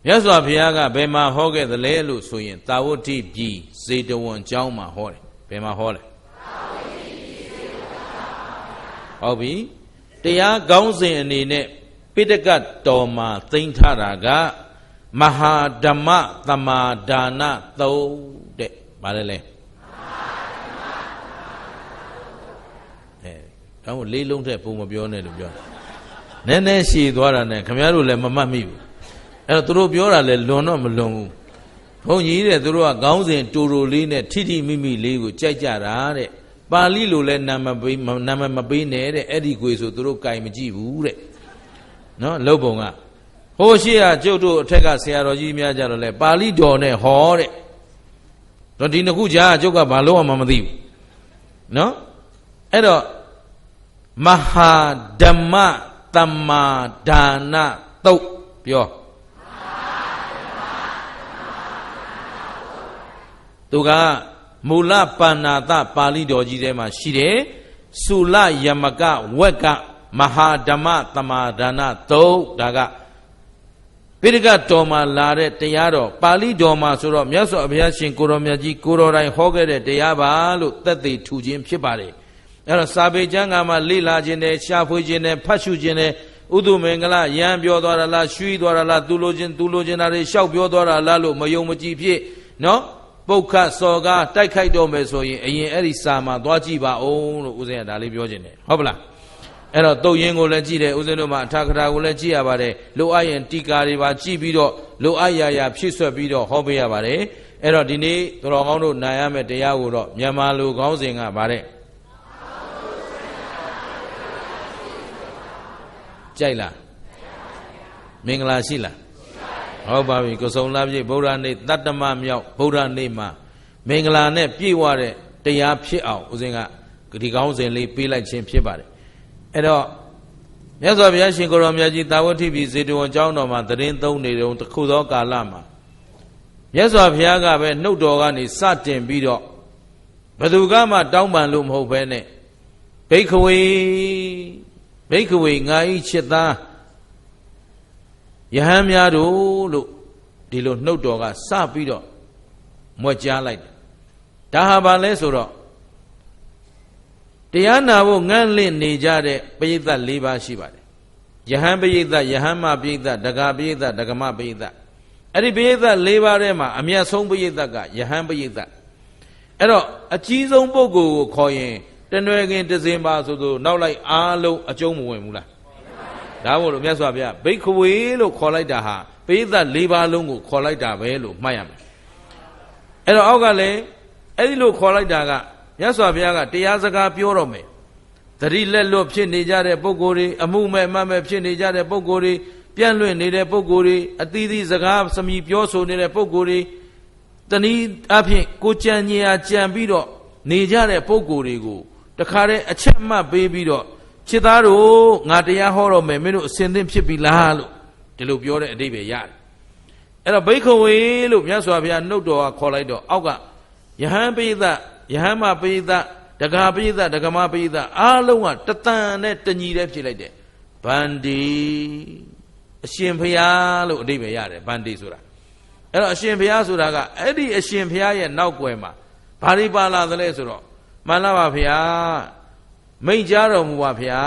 မြတ်စွာဘုရားကဘယ်မှာဟောခဲ့သလဲလို့ဆိုရင်သာဝတိပြည်ဇေတဝန်ကျောင်းမှာဟောတယ်ဘယ်မှာဟောလဲဟုတ်ပြီတရားကောင်းစဉ်အနေနဲ့ပိဋကတ်တော်မှာသိမ်းထားတာကမဟာဓမ္မသမာဒါနသုံးတဲ့ဗါလဲလဲဒါမို့လေးလုံးထက်ပုံမပြောနဲ့လို့ပြောနည်းနည်းရှည်သွားတာနဲ့ခင်ဗျားတို့လည်းမမှတ်မိဘူးအဲ့တော့သူတို့ပြောတာလည်းလွန်တော့မလွန်ဘူးဘုန်းကြီးတဲ့သူတို့ကခေါင်းစဉ်တူတူလေးနဲ့ထိထိမိမိလေးကိုကြိုက်ကြတာတဲ့ပါဠိလိုလည်းနာမမပေးနဲ့တဲ့အဲ့ဒီကိုဆိုသူတို့ကြိုင်မကြည့်ဘူးတဲ့နော်လှုပ်ပုံကဟိုရှိရကျုပ်တို့အထက်ကဆရာတော်ကြီးများကြတော့လဲပါဠိတော်နဲ့ဟောတဲ့တော့ဒီနှစ်ခုကြားကျုပ်ကဘာလို့မှမသိဘူးနော်အဲ့တော့မဟာဓမ္မသမ္မာဒါနသုတ်ပြောသူကမူလပါဏာတပါဠိတော်ကြီးထဲမှာရှိတယ်သုလယမကဝက်ကမဟာဓမ္မသမ္မာဒါနသုတ်ဒါကပိဋကတ်တော်မှာလာတဲ့တရားတော်ပါဠိတော်မှာဆိုတော့မြတ်စွာဘုရားရှင်ကိုရောမြတ်ကြီးကိုရောတိုင်းဟောခဲ့တဲ့တရားပါလို့သက်သေထူခြင်းဖြစ်ပါတယ်အဲ့တော့စာပေကျမ်းဂန်မှာလေ့လာခြင်းနဲ့ရှားဖွေခြင်းနဲ့ဖတ်ရှုခြင်းနဲ့ဥဒုမင်္ဂလရံပြောသွားတာလားရွှီသွားတာလားသူလိုခြင်းတာတွေရှောက်ပြောသွားတာလားလို့မယုံမကြည်ဖြစ်နော်ပုတ်ခတ်စော်ကားတိုက်ခိုက်တော့မယ်ဆိုရင်အရင်အဲ့ဒီစာမှာသွားကြည့်ပါအောင်လို့ဦးဇင်းကဒါလေးပြောခြင်းတယ်ဟုတ်ပလားအဲ့တော့တုတ်ရင်ကိုလည်းကြည့်တယ်ဦးဇင်းတို့မှာအထာကထာကိုလည်းကြည့်ရပါတယ်လိုအပ်ရင်တီကာတွေပါကြည့်ပြီးတော့လိုအပ်ရာဖြည့်ဆွက်ပြီးတော့ဟောပေးရပါတယ်အဲ့တော့ဒီနေ့တော်ကောင်းတို့နိုင်ရမယ့်တရားကိုတော့မြန်မာလူကောင်းစဉ်ကဗါတဲ့ကြိုက်လားမင်္ဂလာရှိလားဟုတ်ပါပြီကိုစုံလာပြည့်ဗုဒ္ဓနေ့တတ္တမမြောက်ဗုဒ္ဓနေ့မှာမင်္ဂလာနဲ့ပြည့်ဝတဲ့တရားဖြစ်အောင်ဦးဇင်းကဒီကောင်းစဉ်လေးပေးလိုက်ခြင်းဖြစ်ပါတယ်အဲ့တော့မြတ်စွာဘုရားရှင်ကိုရောမြတ်ကြီးတာဝတိပြည်ဇေတဝန်ကျောင်းတော်မှာသတင်းသုံးနေတုန်းတစ်ခုသောကာလမှာမြတ်စွာဘုရားကပဲနှုတ်တော်ကနေစတင်ပြီးတော့ဘယ်သူကမှတောင်းပန်လို့မဟုတ်ဘဲနဲ့ဘိက္ခဝေငါဤချစ်သားယဟန်များတို့လို့ဒီလိုနှုတ်တော်ကစပြီးတော့မွက်ကြားလိုက်တယ်ဒါဟာဘာလဲဆိုတော့တရားနာဖို့ငန့်လင့်နေကြတဲ့ပရိသတ်၄ပါးရှိပါတယ်ယဟန်ပရိသတ်ယဟန်မပရိသတ်ဒဂပရိသတ်ဒဂမပရိသတ်အဲ့ဒီပရိသတ်၄ပါးထဲမှာအမြတ်ဆုံးပရိသတ်ကယဟန်ပရိသတ်အဲ့တော့အကြီးဆုံးပုဂ္ဂိုလ်ကိုခေါ်ရင်တနွယ်ခင်တစင်ပါဆိုနောက်လိုက်အားလုံးအကျုံးမဝင်ဘူးလား ဒါမို့လို့မြတ်စွာဘုရားဘိက္ခဝေလို့ခေါ်လိုက်တာဟာပိဋက၄ပါးလုံးကိုခေါ်လိုက်တာပဲလို့မှတ်ရမယ်အဲ့တော့အောက်ကလည်းအဲ့ဒီလိုခေါ်လိုက်တာကမြတ်စွာဘုရားကတရားစကားပြောတော့မယ်သတိလက်လွတ်ဖြစ်နေကြတဲ့ပုဂ္ဂိုလ်တွေအမှုမဲ့အမှတ်မဲ့ဖြစ်နေကြတဲ့ပုဂ္ဂိုလ်တွေပြန့်လွင့်နေတဲ့ပုဂ္ဂိုလ်တွေအသီးသီးစကားစမီပြောဆိုနေတဲ့ပုဂ္ဂိုလ်တွေတနည်းအားဖြင့်ကိုကြံညင်အားကြံပြီးတော့နေကြတဲ့ပုဂ္ဂိုလ်တွေကိုတခါတည်းအချက်မှတ်ပေးပြီးတော့ခြေသားတို့ငါတရားဟောတော့မယ်မင်းတို့အစဉ်သင့်ဖြစ်ပြီလားလို့ဒီလိုပြောတဲ့အဓိပ္ပာယ်ရတယ်အဲ့တော့ဘိက္ခဝေလို့မြတ်စွာဘုရားနှုတ်တော်ကခေါ်လိုက်တော့အောက်ကယဟန်ပိဋကယဟန်မပိဋကဒကာပိဋကဒကမပိဋကအားလုံးကတတန်နဲ့တညီတဲ့ဖြစ်လိုက်တယ်ဗန္ဒီအရှင်ဘုရားလို့အဓိပ္ပာယ်ရတယ်ဗန္ဒီဆိုတာအဲ့တော့အရှင်ဘုရားဆိုတာကအဲ့ဒီအရှင်ဘုရားရဲ့နောက်ွယ်မှာဘာတွေပါလာသလဲဆိုတော့မှန်လားပါဗျာမိန့်ကြားတော်မူပါဗျာ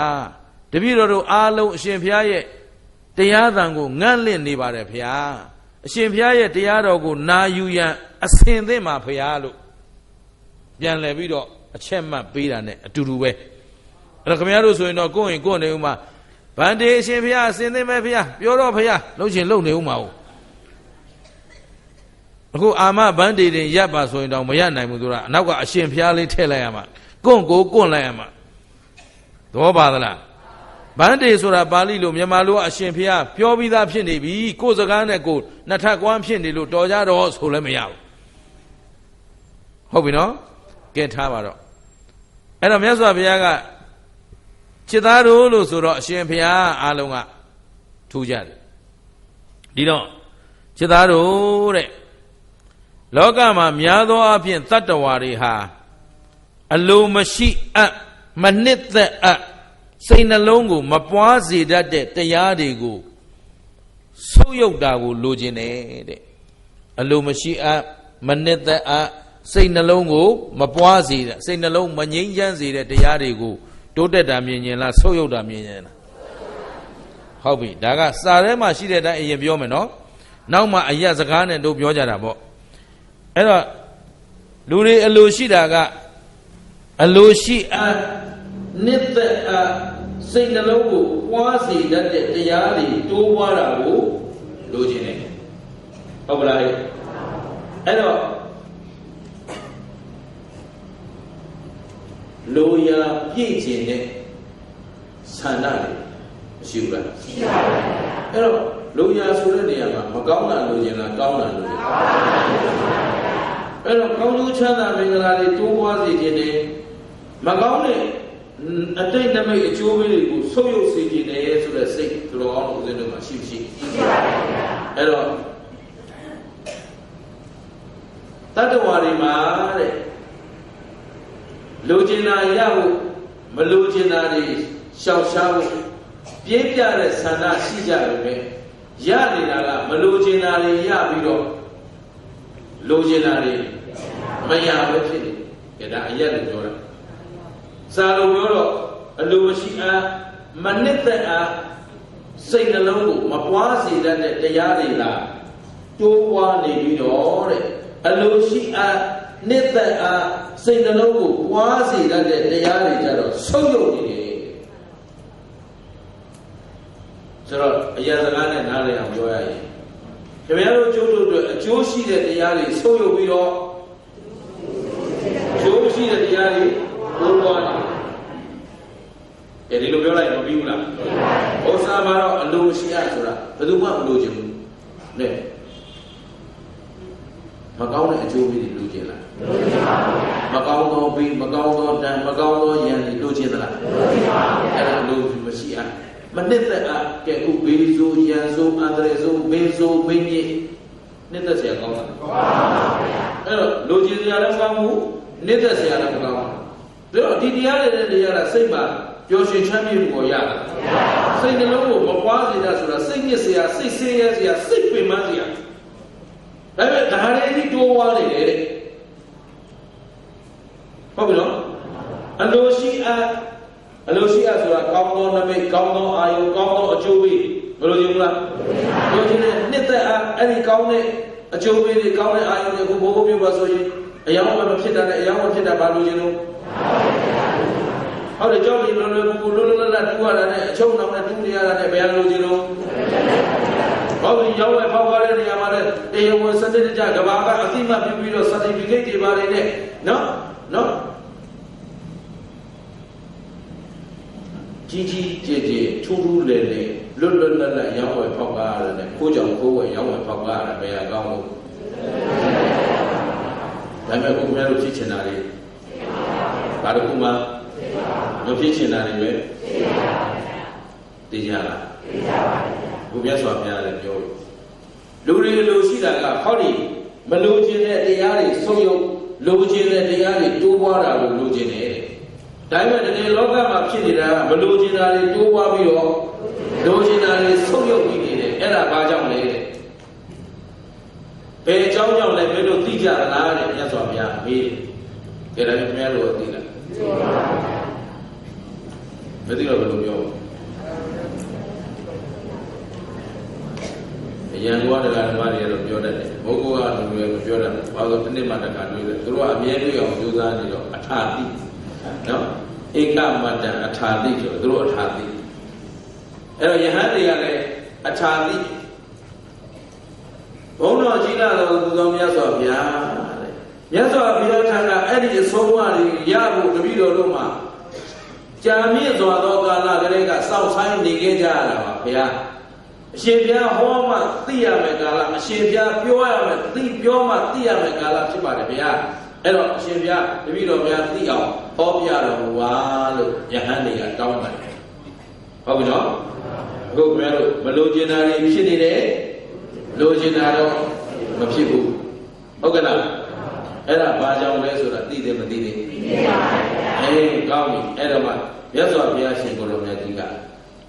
တပည့်တော်တို့အားလုံးအရှင်ဘုရားရဲ့တရားသံကိုငန့်လင့်နေပါတယ်ဗျာအရှင်ဘုရားရဲ့တရားတော်ကိုနာယူရန်အစဉ်သင့်ပါဗျာလို့ပြန်လည်ပြီးတော့အချက်မှတ်ပေးတာ ਨੇ အတူတူပဲအဲ့တော့ခင်ဗျားတို့ဆိုရင်တော့ကိုယ့်ရင်ကိုယ့်နေဦးမှာဗန္တေအရှင်ဘုရားအစဉ်သင့်ပဲဗျာပြောတော့ဗျာလှုပ်ရှင်လှုပ်နေဦးမှာဟုတ်အခုအာမဗန္တေတင်ရပ်ပါဆိုရင်တော့မရနိုင်ဘူးဆိုတာအနောက်ကအရှင်ဘုရားလေးထည့်လိုက်ရမှာကွန့်ကိုကွန့်လိုက်ရမှာသဘောပါသလားဗန္တေဆိုတာပါဠိလိုမြန်မာလိုကအရှင်ဘုရားပြောပြီးသားဖြစ်နေပြီကိုယ်စကားနဲ့ကိုယ်နှစ်ထပ်ကွမ်းဖြစ်နေလို့တော်ကြတော့ဆိုလည်းမရဘူးဟုတ်ပြီနော်ကဲထားပါတော့အဲ့တော့မြတ်စွာဘုရားကจิตသားတို့လို့ဆိုတော့အရှင်ဘုရားအားလုံးကထူကြတယ်ဒီတော့จิตသားတို့တဲ့လောကမှာများသောအားဖြင့်တတ္တဝါတွေဟာအလိုမရှိအပ်မနှစ်သက်အပ်စိတ်နှလုံးကိုမပွားစေတတ်တဲ့တရားတွေကိုဆုပ်ယုပ်တာကိုလိုချင်တယ်တဲ့အလိုမရှိအပ်မနှစ်သက်အပ်စိတ်နှလုံးကိုမပွားစေတဲ့စိတ်နှလုံးမငြိမ်းချမ်းစေတဲ့တရားတွေကိုတိုးတက်တာမြင်ရင်လားဆုပ်ယုပ်တာမြင်ရင်လားဟုတ်ပြီဒါကစာထဲမှာရှိတဲ့အတိုင်းအရင်ပြောမယ်နော်နောက်မှအရက်စကားနဲ့တို့ပြောကြတာပေါ့အဲ့တော့လူတွေအလိုရှိတာကအလိုရှိအပ်နှစ်သက်အပ်စိတ်နှလုံးကိုပွားစေတတ်တဲ့တရားတွေတိုးပွားတာကိုလိုချင်တယ်ဟုတ်ပါလားအဲ့တော့လိုရာပြည့်ကျင်တဲ့ဆန္ဒတွေမရှိဘူးလားရှိပါဘူးအဲ့တော့လိုရာဆိုတဲ့နေရာမှာမကောင်းတာလိုချင်လားကောင်းတာလိုချင်လားအဲ့တော့ကောင်းကျိုးချမ်းသာမင်္ဂလာတွေတိုးပွားစေခြင်းနဲ့မကောင်းတဲ့အတိတ်နမိတ်အကျိုးပေးတွေကိုဆုပ်ယုပ်စေခြင်းနဲ့ဆိုတဲ့စိတ်တော်အောင်ဦးဇင်းတို့မှာရှိရှိရှိပါပါဗျာအဲ့တော့တတ္တဝါတွေမှာတဲ့လိုချင်တာရဖို့မလိုချင်တာတွေရှောင်ရှားဖို့ပြင်းပြတဲ့ဆန္ဒရှိကြတယ်ပဲရနေတာကမလိုချင်တာတွေရပြီးတော့လိုချင်တာတွေမရပဲဖြစ်နေတယ်ဒါအရက်လို့ပြောတာစာလုံးပြောတော့အလိုမရှိအားမနစ်သက်အားစိတ်နှလုံးကိုမပွားစေတတ်တဲ့တရားတွေလားတိုးပွားနေပြီးတော့တဲ့အလိုရှိအားနှစ်သက်အားစိတ်နှလုံးကိုပွားစေတတ်တဲ့တရားတွေကြတော့ဆုပ်ယုပ်နေတယ်ဆိုတော့အရာစကားနဲ့နားလည်အောင်ပြောရရင်ခင်ဗျားတို့ကျိုးတို့အတွက်အကျိုးရှိတဲ့တရားတွေဆုပ်ယုပ်ပြီးတော့အကျိုးရှိတဲ့တရားတွေတိုးပွားနေတယ်ဒီလိုပြောလိုက်မပြီးဘူးလားဟောစာမှာတော့အလိုရှိရဆိုတာဘယ်သူမှမလိုချင်ဘူးနဲ့မကောင်းတဲ့အကျိုးပေးတွေလိုချင်လားလိုချင်ပါဘူးမကောင်းသောပေးမကောင်းသောတန်မကောင်းသောယံတွေလိုချင်သလားလိုချင်ပါဘူးအဲ့ဒါလိုမရှိအားမနစ်သက်အားကဲဥဘေးဆိုယံဆိုအန္တရာယ်ဆိုဘေးဆိုဘေးမြေနှစ်သက်เสียကောင်းတာကောင်းပါဘူးအဲ့တော့လိုချင်စရာလည်းကောင်းဘူးနှစ်သက်เสียလည်းမကောင်းဘူးဒါတော့ဒီတရားတွေနဲ့တရားတာစိတ်မှာပျော်ရွှင်ချမ်းမြေ့မှုကိုရတာစိတ်နှလုံးကိုမပွားစေတာဆိုတာစိတ်ညစ်စရာစိတ်ဆင်းရဲစရာစိတ်ပင်ပန်းစရာဒါပေမဲ့ဒါတွေတိုးဝါးနေတယ်တဲ့ဟုတ်ပြီနော်အလိုရှိဆိုတာကောင်းသောနမိတ်ကောင်းသောအာယုကောင်းသောအကျိုးပေးဘယ်လိုယူလားလိုချင်တဲ့နှစ်သက်အားအဲ့ဒီကောင်းတဲ့အကျိုးပေးတွေကောင်းတဲ့အာယုတွေကိုဘိုးဘိုးပြပါဆိုရင်အယောင်းမဖြစ်တာနဲ့အယောင်းမဖြစ်တာဘာလို့ရှင်လို့ဟ ဟုတ်တယ်ကြောက်နေလွယ်လွယ်ကူကူလွတ်လွတ်လပ်လပ်တူရတာနဲ့အချုံနောက်နဲ့တူနေရတာနဲ့ဘယ်လိုချင်လို့ဟုတ်ပြီရောက်ဝဲဖောက်ကားတဲ့နေရာမှာလည်းတရားဝင်စနစ်တကျကဘာကအသိမှပြုပြီးတော့ certificate တွေပါတယ်နဲ့နော်ကြီးကြီးကျယ်ကျယ်ထူးထူးလေလေလွတ်လွတ်လပ်လပ်ရောက်ဝဲဖောက်ကားရတယ်နဲ့ခိုးကြောင်ခိုးဝဲရောက်ဝဲဖောက်ကားရတယ်ဘယ်အကောင်းလို့ဒါပေမဲ့ကိုယ်များတို့ဖြစ်ချင်တာလေဘာလို့မှမဖြစ်ချင်တာတွေပဲသိကြလားသိကြပါဘူးဘုရားစွာဘုရားလည်းပြောလူတွေလိုရှိတာကဟောဒီမလိုချင်တဲ့တရားတွေဆုံးယုတ်လိုချင်တဲ့တရားတွေတိုးပွားတာလို့လိုချင်တယ်ဒါပေမဲ့ဒီလောကမှာဖြစ်နေတာကမလိုချင်တာတွေတိုးပွားပြီးတော့လိုချင်တာတွေဆုံးယုတ်ပြီးနေတယ်အဲ့ဒါဘာကြောင့်လဲဘယ်အကြောင်းကြောင့်လဲမင်းတို့သိကြလားတဲ့မြတ်စွာဘုရားမေးတယ်ဒါလည်းခင်ဗျားတို့သိလားမသိတော့ဘယ်လိုပြောရန်ကုန်ကတရားဓမ္မတွေကတော့ပြောတတ်တယ်ဘုဂဝါကလူတွေမပြောတတ်ဘူးဘာလို့တစ်နှစ်မှတစ်ခါတွေ့တယ်သူတို့ကအမြဲတွေ့အောင်ကြိုးစားနေတော့အထာတိနော်ဧကမတ္တအထာတိဆိုသူတို့အထာတိအဲ့တော့ယဟန်တွေကလည်းအထာတိဘုန်းတော်ကြီးလာတော်သူတော်မြတ်စွာဘုရားတဲ့မြတ်စွာဘုရားထံကအဲ့ဒီအဆုံးအမတွေရဖို့တပည့်တော်တို့မှာကြာမြင့်စွာသောကာလကလေးကစောင့်ဆိုင်နေခဲ့ကြရတာပါဘုရားအရှင်ဘုရားဟောမှသိရမယ်ကာလအရှင်ဘုရားပြောရမယ်သိပြောမှသိရမယ်ကာလဖြစ်ပါတယ်ဘုရားအဲ့တော့အရှင်ဘုရားတပည့်တော်များသိအောင်ဟောပြတော်မူပါလို့ယဟန်တွေကတောင်းပါတယ်ဟုတ်ပြီနော်အခုခင်ဗျားတို့မလိုချင်တာတွေဖြစ်နေတယ်လိုချင်တာတော့မဖြစ်ဘူးဟုတ်ကဲ့လားအဲ့ဒါဘာကြောင့်လဲဆိုတာသိတယ်မသိသေးဘူးသိပါပါဘုရားအေးကောင်းပြီအဲ့တော့မှမြတ်စွာဘုရားရှင်ကိုယ်တော်မြတ်ကြီးက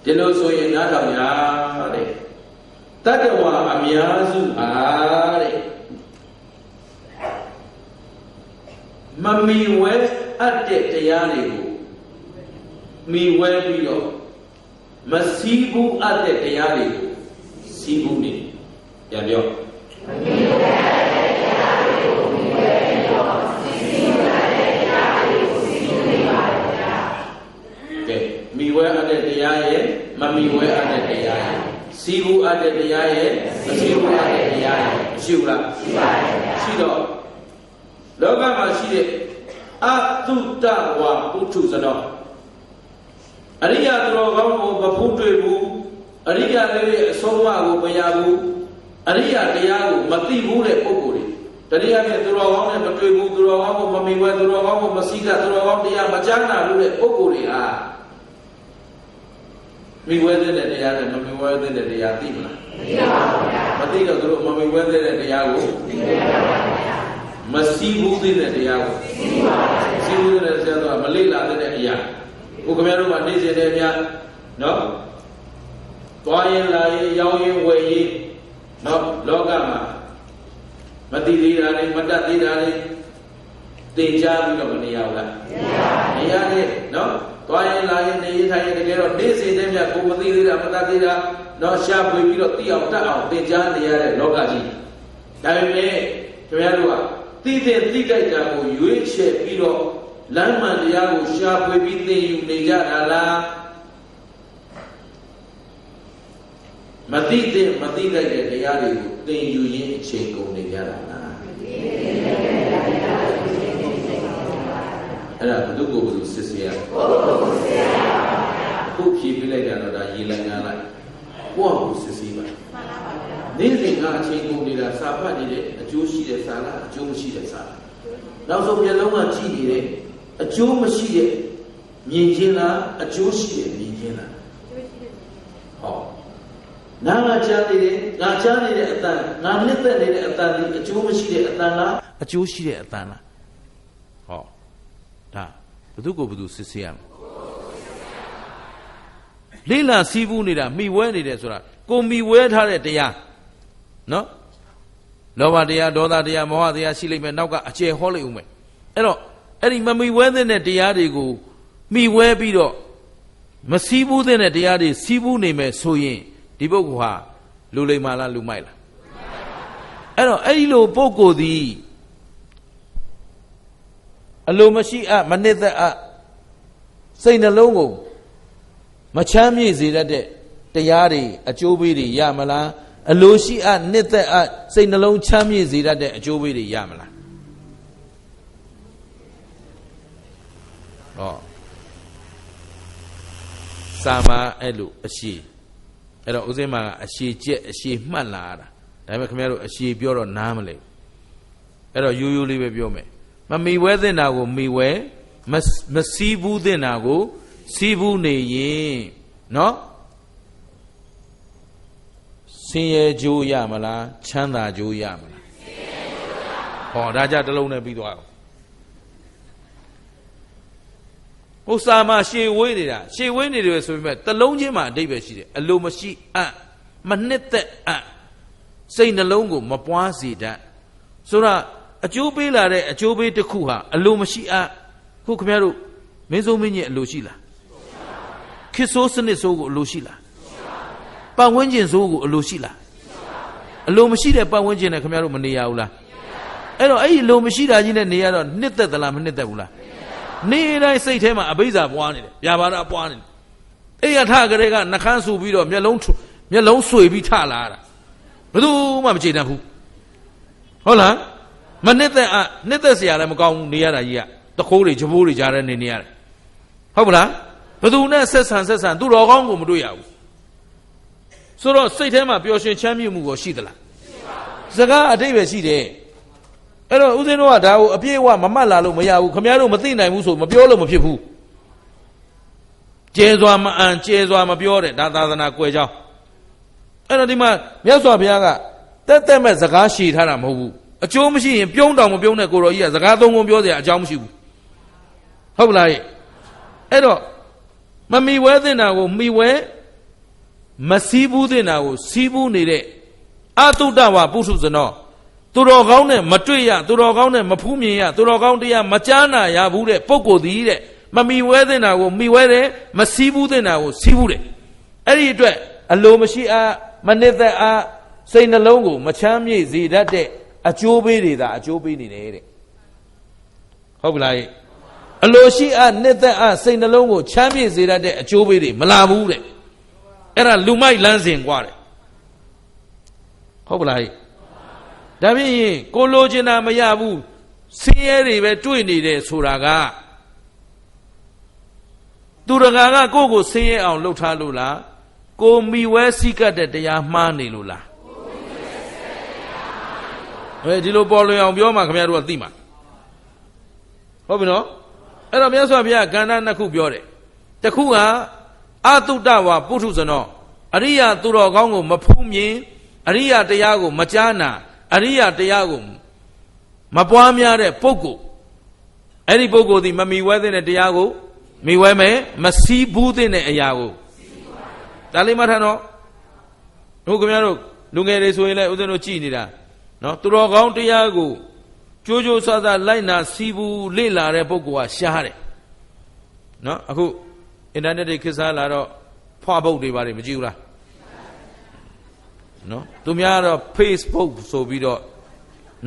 ဒီလိုဆိုရင်နားထောင်ရတဲ့တတ္တဝါအများစုဟာတဲ့မမီဝဲအပ်တဲ့တရားတွေကိုမီဝဲပြီးတော့မစီးဘူးအပ်တဲ့တရားတွေကိုစီးဘူးနေပြန်ပြောမမီဝဲအပ်တဲ့တရားတွေကိုမီဝဲပြီးတော့စီးဘူးအပ်တဲ့တရားတွေကိုစီးဘူးနေပါဗျာကဲမီဝဲအပ်တဲ့တရားရဲ့မမီဝဲအပ်တဲ့တရားရဲ့စီးဘူးအပ်တဲ့တရားရဲ့မစီးဘူးအပ်တဲ့တရားရဲ့မရှိဘူးလားရှိပါတယ်ဗျာရှိတော့လောကမှာရှိတဲ့အတုတဝါပုထုဇနောအရိယသူတော်ကောင်းကိုမဖူးတွေ့ဘူးအရိယလည်းရဲ့အဆုံးအမကိုမရဘူးအရိယတရားကိုမသိဘူးတဲ့ပုဂ္ဂိုလ်တွေတရားဖြင့်သူတော်ကောင်းနဲ့မတွေ့ဘူးသူတော်ကောင်းကိုမမီဝဲသူတော်ကောင်းကိုမစီးကသူတော်ကောင်းတရားမကြားနာဘူးတဲ့ပုဂ္ဂိုလ်တွေဟာမိဝဲတဲ့တရားနဲ့မမီဝဲတဲ့တရားသိမလားသိပါပါဗျာမသိတော့သူတို့မမီဝဲတဲ့တရားကိုသိပါပါဗျာမစီးဘူးတဲ့တရားကိုသိပါပါစီးဘူးတဲ့တရားတော့မလေ့လာတဲ့အရာဘုခင်ဗျားတို့ကနေစဉ်နဲ့များနော်သွားရင်လာရင်ရောက်ရင်ဝယ်ရင်နော်လောကမှာမသိသေးတာတွေမတတ်သေးတာတွေသင်ကြားပြီးတော့မနေရဘူးလားနေရတယ်နော်သွားရင်လာရင်နေရထိုင်ရင်တကယ်တော့နေစဉ်နဲ့များကိုမသိသေးတာမတတ်သေးတာနော်ရှာဖွေပြီးတော့သိအောင်တတ်အောင်သင်ကြားနေရတဲ့လောကကြီးဒါပေမဲ့ခင်ဗျားတို့ကသိတဲ့သိတိုက်တာကိုရွေးချယ်ပြီးတော့လမ်းမှန်တရားကိုရှာဖွေပြီးသိယူနေကြတာလားမသိတဲ့မသိလိုက်တဲ့တရားတွေကိုသင်ယူရင်းအချိန်ကုန်နေကြတာလားအဲ့ဒါဘု து ကိုဘု து စစ်စေရခုဖြည့်ပြလိုက်တာတော့ဒါရေလံညာလိုက်ကိုယ့်ကိုစစ်စေးပါနေ့စဉ်ကအချိန်ကုန်နေတာစာဖတ်နေတဲ့အကျိုးရှိတဲ့စာလားအကျိုးမရှိတဲ့စာလားနောက်ဆုံးမျက်လုံးကကြည့်နေတဲ့အကျိုးမရှိတဲ့မြင်ခြင်းလားအကျိုးရှိတဲ့မြင်ခြင်းလားဟောနာငါကြားနေတယ်ငါကြားနေတဲ့အတန်ငါနှစ်သက်နေတဲ့အတန်ဒီအကျိုးမရှိတဲ့အတန်လားအကျိုးရှိတဲ့အတန်လားဟောဒါဘု து ကိုဘု து စစ်ဆေးရမယ်လိလာစီးဘူးနေတာမိဝဲနေတယ်ဆိုတာကိုမိဝဲထားတဲ့တရားနော်လောဘတရားဒေါသတရားမောဟတရားရှိလိမ့်မယ်နောက်ကအကျယ်ဟောလိုက်ဦးမယ်အဲ့တော့အဲ့ဒီမမိဝဲတဲ့တရားတွေကိုမိဝဲပြီးတော့မစီးဘူးတဲ့တရားတွေစီးဘူးနေမယ်ဆိုရင်ဒီပုဂ္ဂိုလ်ဟာလူလိမ္မာလားလူမိုက်လားအဲ့တော့အဲ့ဒီလိုပုဂ္ဂိုလ်သည်အလိုမရှိမနစ်သက် စိတ်နှလုံးကိုမချမ်းမြေ့စေတတ်တဲ့တရားတွေအကျိုးပေးတွေရမလားအလိုရှိအပ်နှစ်သက်အပ်စိတ်နှလုံးချမ်းမြေ့စေတတ်တဲ့အကျိုးပေးတွေရမလားဟောစာမအဲ့လိုအရှိအဲ့တော့ဦးစင်းမကအရှိကျက်အရှိမှတ်လာတာဒါပေမဲ့ခင်ဗျားတို့အရှိပြောတော့နားမလဲအဲ့တော့ရိုးရိုးလေးပဲပြောမယ်မမီဝဲသင့်တာကိုမီဝဲမစီးဘူးသင့်တာကိုစီးဘူးနေရင်နော်ဆင်းရဲကြိုးရမလားချမ်းသာကြိုးရမလားဆင်းရဲကြိုးရဟောဒါကြတစ်လုံးနဲ့ပြီးသွားအောင်ဟိုစာမှာရှေဝေးနေတာရှေဝေးနေတယ်ဆိုပေမဲ့တစ်လုံးချင်းမှာအဓိပ္ပာယ်ရှိတယ်အလိုမရှိအပ်မနှစ်သက်အပ်စိတ်နှလုံးကိုမပွားစေတတ်ဆိုတော့အကျိုးပေးလာတဲ့အကျိုးပေးတစ်ခုဟာအလိုမရှိအပ်ခုခင်ဗျားတို့မင်းစိုးမင်းကြီးအလိုရှိလားခေတ်ဆိုးစနစ်ဆိုးကိုအလိုရှိလားပတ်ဝန်းကျင်ဆိုးကိုအလိုရှိလားအလိုမရှိတဲ့ပတ်ဝန်းကျင်နဲ့ခင်ဗျားတို့မနေရဘူးလားအဲ့တော့အဲ့ဒီအလိုမရှိတာကြီးနဲ့နေရတော့နှစ်သက်သလားမနှစ်သက်ဘူးလားနေတိုင်းစိတ်ထဲမှာအဘိဇ္ဇာပွားနေတယ်ဗျာပါဒပွားနေတယ်အဲ့ရထကလေးကနှခမ်းဆူပြီးတော့မျက်လုံးဆွေပြီးထလာတာဘယ်သူမှမကျေနပ်ဘူးဟုတ်လားမနှစ်သက်နှစ်သက်เสียလည်းမကောင်းဘူးနေရတာကြီးကတခိုးတွေဂျဘိုးတွေကြားထဲနေရတယ်ဟုတ်ပလားဘယ်သူနဲ့ဆက်ဆံသူတော်ကောင်းကိုမတွေ့ရဘူးဆိုတော့စိတ်ထဲမှာပျော်ရွှင်ချမ်းမြေ့မှုကိုရှိသလားစကားအတိတ်ပဲရှိတယ်အဲ့တော့ဦးဇင်းတို့ကဒါကိုအပြည့်အဝမမှတ်လာလို့မရဘူးခင်ဗျားတို့မသိနိုင်ဘူးဆိုမပြောလို့မဖြစ်ဘူးကျဲစွာမအံကျဲစွာမပြောတဲ့ဒါသာသနာကွယ်ကြောင်းအဲ့တော့ဒီမှာမြတ်စွာဘုရားကတက်မဲ့စကားရှည်ထားတာမဟုတ်ဘူးအကျိုးမရှိရင်ပြုံးတောင်မပြုံးတဲ့ကိုတော်ကြီးကစကားသုံးခုပြောစရာအကြောင်းမရှိဘူးဟုတ်လားအဲ့တော့မမီဝဲသင့်တာကိုမီဝဲမစီးဘူးသင့်တာကိုစီးဘူးနေတဲ့အတုဒ္ဒဝပုထုဇနောသူတော်ကောင်းနဲ့မတွေ့ရသူတော်ကောင်းနဲ့မဖူးမြင်ရသူတော်ကောင်းတရားမကြားနာရဘူးတဲ့ပုဂ္ဂိုလ်သည်တဲ့မမီဝဲသင့်တာကိုမီဝဲတယ်မစီးဘူးသင့်တာကိုစီးဘူးတယ်အဲ့ဒီအတွက်အလိုမရှိမနှစ်သက်စိတ်နှလုံးကိုမချမ်းမြေ့စေတတ်တဲ့အကျိုးပေးတွေသာအကျိုးပေးနေတယ်တဲ့ဟုတ်ပြီလားအလိုရှိနှစ်သက်စိတ်နှလုံးကိုချမ်းမြေ့စေတတ်တဲ့အကျိုးပေးတွေမလာဘူးတဲ့အဲ့ဒါလူမိုက်လန်းစဉ်กว่าတဲ့ဟုတ်ပြီလားဒါဖြင့်ကိုလိုချင်တာမရဘူးဆင်းရဲတွေပဲတွေ့နေတယ်ဆိုတာကသူတကာကကိုယ့်ကိုဆင်းရဲအောင်လှုပ်ထားလို့လားကိုမိဝဲစိကတ်တဲ့တရားမှားနေလို့လားဒီလိုပေါ်လွင်အောင်ပြောမှခင်ဗျားတို့ကသိမှာဟုတ်ပြီနော်အဲ့တော့မြတ်စွာဘုရားကဏ္ဍနှစ်ခုပြောတယ်တစ်ခုကအတုဒ္ဒဝပုထုဇနောအရိယသူတော်ကောင်းကိုမဖူးမြင်အရိယတရားကိုမကြားနာအရိယတရားကိုမပွားများတဲ့ပုဂ္ဂိုလ်အဲ့ဒီပုဂ္ဂိုလ်ဒီမမီဝဲတဲ့တရားကိုမိဝဲမယ်မစီးဘူးတဲ့အရာကိုဒါလေးမှတ်ထားနော်တို့ခင်ဗျားတို့လူငယ်တွေဆိုရင်လည်းဦးဇင်းတို့ကြည်နေတာနော်သူတော်ကောင်းတရားကိုကြိုးကြိုးဆဆလိုက်နာစီးဘူးလေ့လာတဲ့ပုဂ္ဂိုလ်ကရှားတယ်နော်အခုအင်တာနက်တွေခေတ်စားလာတော့ဖွားပုတ်တွေပါတယ်မကြည့်ဘူးလားနော်သူများကတော့ Facebook ဆိုပြီးတော့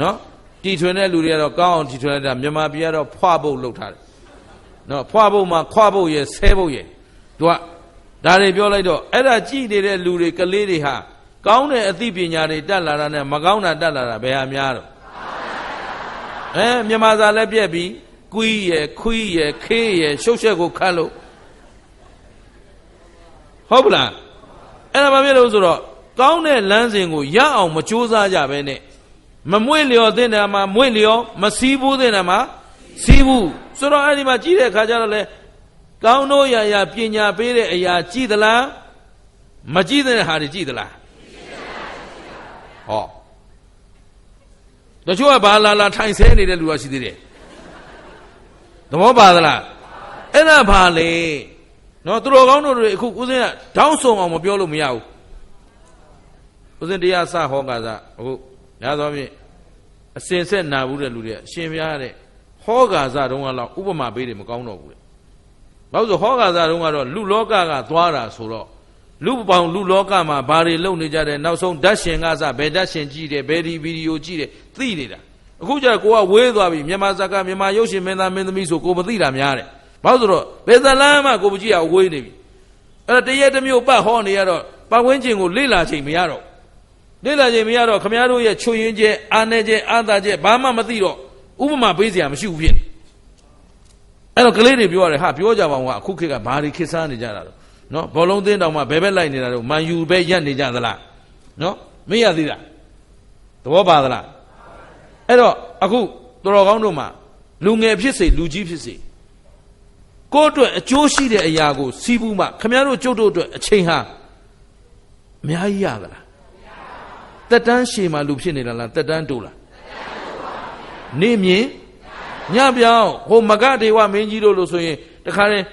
နော်တီထွင်တဲ့လူတွေကတော့ကောင်းအောင်တီထွင်လိုက်တာမြန်မာပြည်ကတော့ဖွားပုတ်လုပ်ထားတယ်နော်ဖွားပုတ်မှာခွားပုတ်ရယ်ဆဲပုတ်ရယ်သူကဒါတွေပြောလိုက်တော့အဲ့ဒါကြည်နေတဲ့လူတွေကလေးတွေဟာကောင်းတဲ့အသိပညာတွေတက်လာတာနဲ့မကောင်းတာတက်လာတာဘယ်ဟာများတော့မြန်မာစာလည်းပြက်ပြီးကွီးရယ်ခွီးရယ်ခေးရယ်ရှုပ်ရှက်ကိုခတ်လို့ဟုတ်ပလားအဲ့ဒါဘာဖြစ်လို့ဆိုတော့ကောင်းတဲ့လမ်းစဉ်ကိုရအောင်မကြိုးစားကြပဲနဲ့မမွေ့လျော်တဲ့နေရာမှာမွေ့လျော်မစီးဘူးတဲ့နေရာမှာစီးဘူးဆိုတော့အဲ့ဒီမှာကြီးတဲ့ခါကျတော့လေကောင်းတို့ရာပညာပေးတဲ့အရာကြည်သလားမကြည်တဲ့ဟာတွေကြည်သလားဟောတချို့ကဘာလာထိုင်ဆဲနေတဲ့လူကရှိသေးတယ်သဘောပါသလားအဲ့ဒါဘာလဲနော်သူတော်ကောင်းတို့တွေအခုဦးဇင်းကတောင်းဆုံအောင်မပြောလို့မရဘူးဦးဇင်းတရားစဟောကစားအခုညာသောဖြင့်အစင်ဆက်နာဘူးတဲ့လူတွေအရှင်ဘုရားတဲ့ဟောကာစတုန်းကတော့ဥပမာပေးတယ်မကောင်းတော့ဘူးတဲ့ဘာလို့ဆိုဟောကာစတုန်းကတော့လူလောကကသွားတာဆိုတော့လူပေါင်းလူလောကမှာဘာတွေလုပ်နေကြတယ်နောက်ဆုံးဓာတ်ရှင်ကစဘယ်ဓာတ်ရှင်ကြည့်တယ်ဘယ်ဒီဗီဒီယိုကြည့်တယ်သိနေတာအခုကျကိုကဝေးသွားပြီမြန်မာဇာကမြန်မာရုပ်ရှင်မင်းသားမင်းသမီးဆိုကိုမသိတာများတယ်ဘာ ဘာလို့ဆိုတော့ဘယ်သလမ်းမှကိုပကြီးကဝေးနေပြီအဲ့တရက်တစ်မျိုးပတ်ဟောနေရတော့ပတ်ဝန်းကျင်ကိုလေ့လာချိန်မရတော့လေ့လာချိန်မရတော့ခမရတို့ရဲ့ချွတ်ရင်းကျဲအာနေကျဲအာသာကျဲဘာမှမသိတော့ဥပမာပေးစရာမရှိဘူးဖြစ်အဲ့တော့ကလေးတွေပြောရတယ်ဟာပြောကြပါဦးကအခုခေတ်ကဘာတွေခေတ်စားနေကြတာတော့နော်ဘောလုံးသင်းတောင်မှဘယ်ဘက်လိုက်နေတာတော့မန်ယူပဲရက်နေကြသလားနော်မရသေးလားသဘောပါသလားအဲ့တော့အခုတော်ကောင်းတို့မှာလူငယ်ဖြစ်စေလူကြီးဖြစ်စေကိုယ့်အတွက်အကျိုးရှိတဲ့အရာကိုစီးပူးမှခမရတို့ကျုပ်တို့အတွက်အချိန်ဟာအများကြီးရသလားတက်တန်းရှည်မှလူဖြစ်နေတာလားတက်တန်းတိုးလားနေမြင်ညပြောင်းဟိုမကဒေဝမင်းကြီးတို့လို့ဆိုရင်တခါတည်း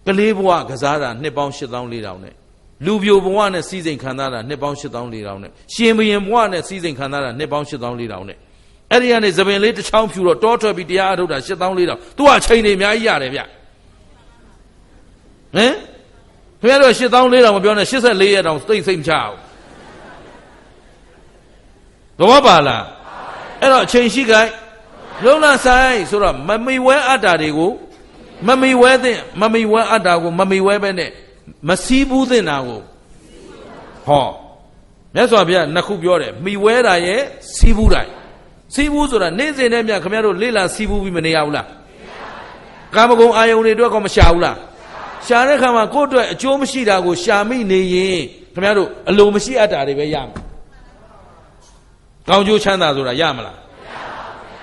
ကလေးဘဝကစားတာနှစ်ပေါင်း8400နဲ့လူပြိုဘဝနဲ့စီးစိမ်ခံစားတာနှစ်ပေါင်း8400နဲ့ရှင်ဘရင်ဘဝနဲ့စီးစိမ်ခံစားတာနှစ်ပေါင်း8400နဲ့အဲ့ဒီကနေသပင်လေးတစ်ချောင်းဖြူတော့တောထွက်ပြီးတရားအထုတ်တာ8400သူကအချိန်တွေအများကြီးရတယ်ဗျဟမ်ခင်ဗျားတို့8400မပြောနဲ့84ရက်တောင်သိမ့်မချအောင်တော့ပါလားအဲ့တော့အချိန်ရှိခိုင်းလုံးလဆိုင်ဆိုတော့မမီဝဲအတ္တာတွေကိုမမီဝဲအတ္တာကိုမမီဝဲပဲနဲ့မစီးဘူးသင့်တာကိုဟောမြတ်စွာဘုရားနှစ်ခုပြောတယ်မိဝဲတာရဲ့စီးဘူးတာစီးဘူးဆိုတာနေ့စဉ်နဲ့မြတ်ခင်ဗျားတို့လေ့လာစီးဘူးပြီးမနေရဘူးလားကာမဂုဏ်အာယုန်တွေအတွက်ကောမရှာဘူးလားရှာတဲ့ခါမှာကိုယ့်အတွက်အကျိုးမရှိတာကိုရှာမိနေရင်ခင်ဗျားတို့အလိုမရှိအပ်တာတွေပဲရမယ်ကောင်းကျိုးချမ်းသာဆိုတာရမလား